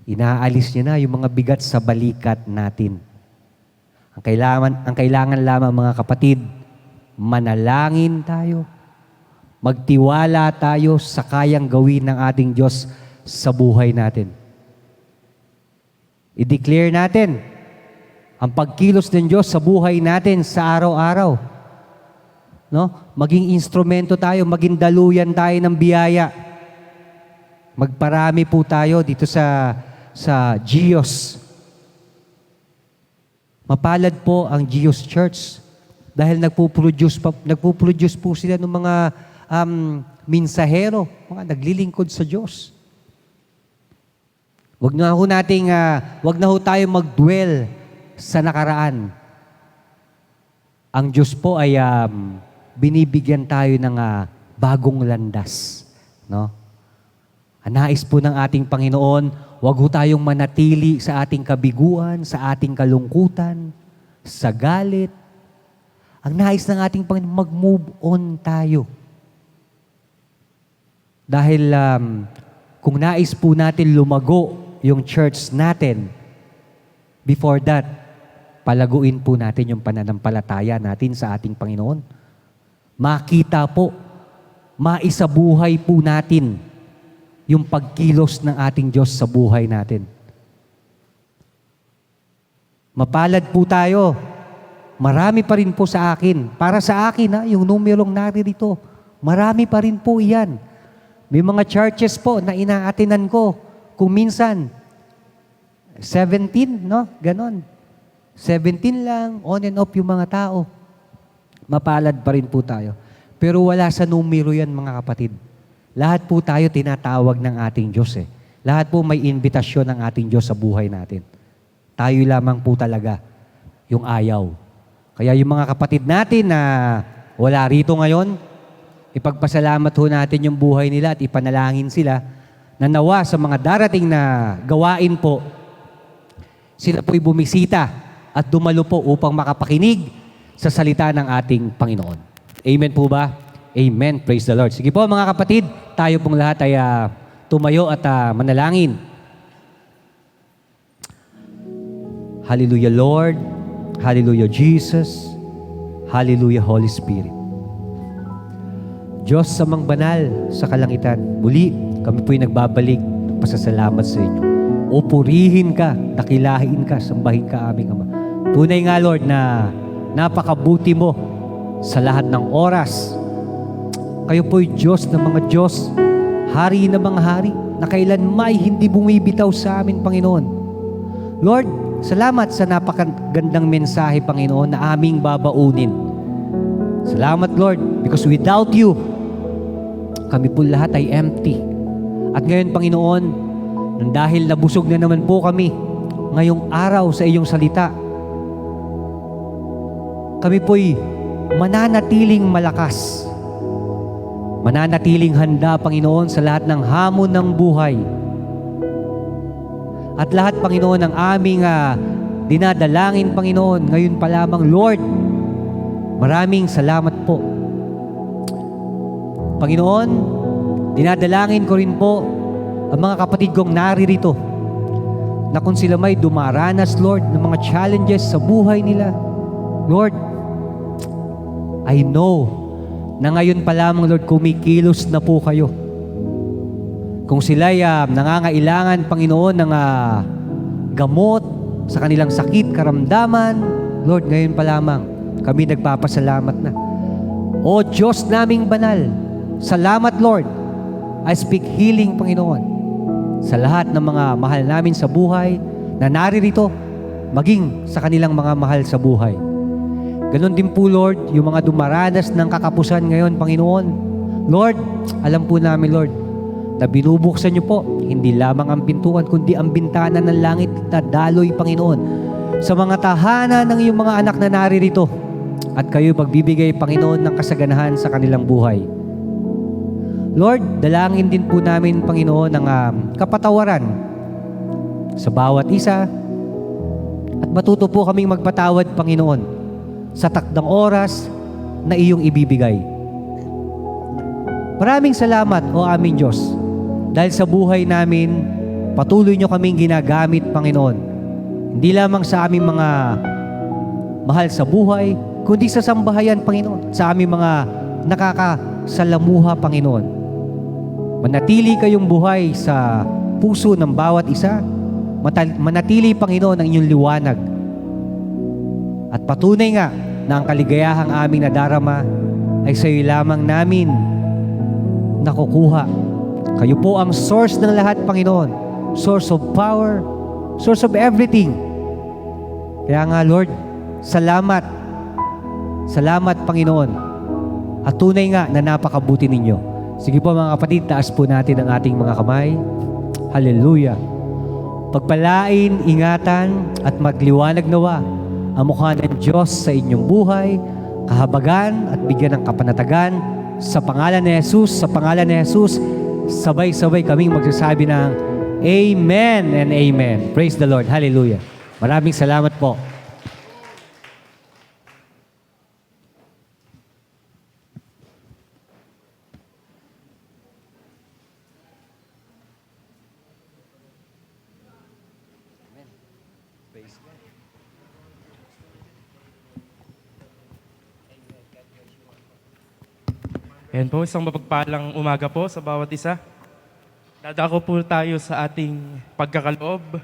Inaalis niya na yung mga bigat sa balikat natin. Ang kailangan lamang mga kapatid, manalangin tayo. Magtiwala tayo sa kayang gawin ng ating Diyos sa buhay natin. I-declare natin ang pagkilos ng Diyos sa buhay natin sa araw-araw. No? Maging instrumento tayo, maging daluyan tayo ng biyaya. Magparami po tayo dito sa Gios. Mapalad po ang Gios Church dahil nagpo-produce po sila ng mga minsahero, mga naglilingkod sa Diyos. Wag na ho tayo mag-dwell sa nakaraan. Ang Diyos po ay binibigyan tayo ng bagong landas, no? Ang nais po ng ating Panginoon, wag ho tayong manatili sa ating kabiguan, sa ating kalungkutan, sa galit. Ang nais ng ating Panginoon, mag-move on tayo. Dahil kung nais po natin lumago yung church natin, before that, palaguin po natin yung pananampalataya natin sa ating Panginoon. Makita po, maisabuhay po natin yung pagkilos ng ating Diyos sa buhay natin. Mapalad po tayo. Marami pa rin po sa akin. Para sa akin, yung numerong naririto, marami pa rin po iyan. May mga churches po na inaatinan ko. Kung minsan, 17, no? Ganon. 17 lang, on and off yung mga tao. Mapalad pa rin po tayo. Pero wala sa numero yan, mga kapatid. Lahat po tayo tinatawag ng ating Diyos eh. Lahat po may invitasyon ng ating Diyos sa buhay natin. Tayo lamang po talaga yung ayaw. Kaya yung mga kapatid natin na wala rito ngayon, ipagpasalamat ho natin yung buhay nila at ipanalangin sila na nawa sa mga darating na gawain po, sila po'y bumisita at dumalo po upang makapakinig sa salita ng ating Panginoon. Amen po ba? Amen. Praise the Lord. Sige po mga kapatid, tayo pong lahat ay tumayo at manalangin. Hallelujah Lord. Hallelujah Jesus. Hallelujah Holy Spirit. Diyos sa mang banal sa kalangitan, muli kami po'y nagbabalik ng pasasalamat sa inyo. O purihin ka, dakilahin ka, sambahin ka aming Ama. Tunay nga Lord na napakabuti mo sa lahat ng oras. Kayo po'y Diyos ng mga Diyos, Hari ng mga hari, na kailanmay hindi bumibitaw sa amin, Panginoon. Lord, salamat sa napakagandang mensahe, Panginoon, na aming babaunin. Salamat, Lord, because without you, kami po lahat ay empty. At ngayon, Panginoon, nang dahil nabusog na naman po kami ngayong araw sa iyong salita, kami po'y mananatiling malakas. Mananatiling handa, Panginoon, sa lahat ng hamon ng buhay. At lahat, Panginoon, ng aming dinadalangin, Panginoon, ngayon pa lamang, Lord, maraming salamat po. Panginoon, dinadalangin ko rin po ang mga kapatid kong naririto na kung sila may dumaranas, Lord, ng mga challenges sa buhay nila, Lord, I know na ngayon pa lamang, Lord, kumikilos na po kayo. Kung sila'y nangangailangan, Panginoon, ng gamot sa kanilang sakit, karamdaman, Lord, ngayon pa lamang, kami nagpapasalamat na. O Diyos naming banal, salamat, Lord. I speak healing, Panginoon, sa lahat ng mga mahal namin sa buhay na naririto, maging sa kanilang mga mahal sa buhay. Ganon din po, Lord, yung mga dumaranas ng kakapusan ngayon, Panginoon. Lord, alam po namin, Lord, na binubuksan niyo po, hindi lamang ang pintuan, kundi ang bintana ng langit na daloy, Panginoon, sa mga tahanan ng iyong mga anak na naririto. At kayo pagbibigay, Panginoon, ng kasaganahan sa kanilang buhay. Lord, dalangin din po namin, Panginoon, ng kapatawaran sa bawat isa. At matuto po kaming magpatawad, Panginoon, sa takdang oras na iyong ibibigay. Maraming salamat, O aming Diyos, dahil sa buhay namin, patuloy niyo kaming ginagamit, Panginoon. Hindi lamang sa aming mga mahal sa buhay, kundi sa sambahayan, Panginoon, sa aming mga nakakasalamuha, Panginoon. Manatili kayong buhay sa puso ng bawat isa. Manatili, Panginoon, ang inyong liwanag. At patunay nga na ang kaligayahang aming nadarama ay sa iyo lamang namin nakukuha. Kayo po ang source ng lahat, Panginoon. Source of power, source of everything. Kaya nga, Lord, salamat. Salamat, Panginoon. At tunay nga na napakabuti ninyo. Sige po mga kapatid, taas po natin ang ating mga kamay. Hallelujah. Pagpalain, ingatan, at magliwanag nawa ang mukha ng Diyos sa inyong buhay, kahabagan at bigyan ng kapanatagan sa pangalan ni Jesus, sa pangalan ni Jesus, sabay-sabay kaming magsasabi ng Amen and Amen. Praise the Lord. Hallelujah. Maraming salamat po.
Ayan po, isang mapagpalang umaga po sa bawat isa. Dadako po tayo sa ating pagkakaloob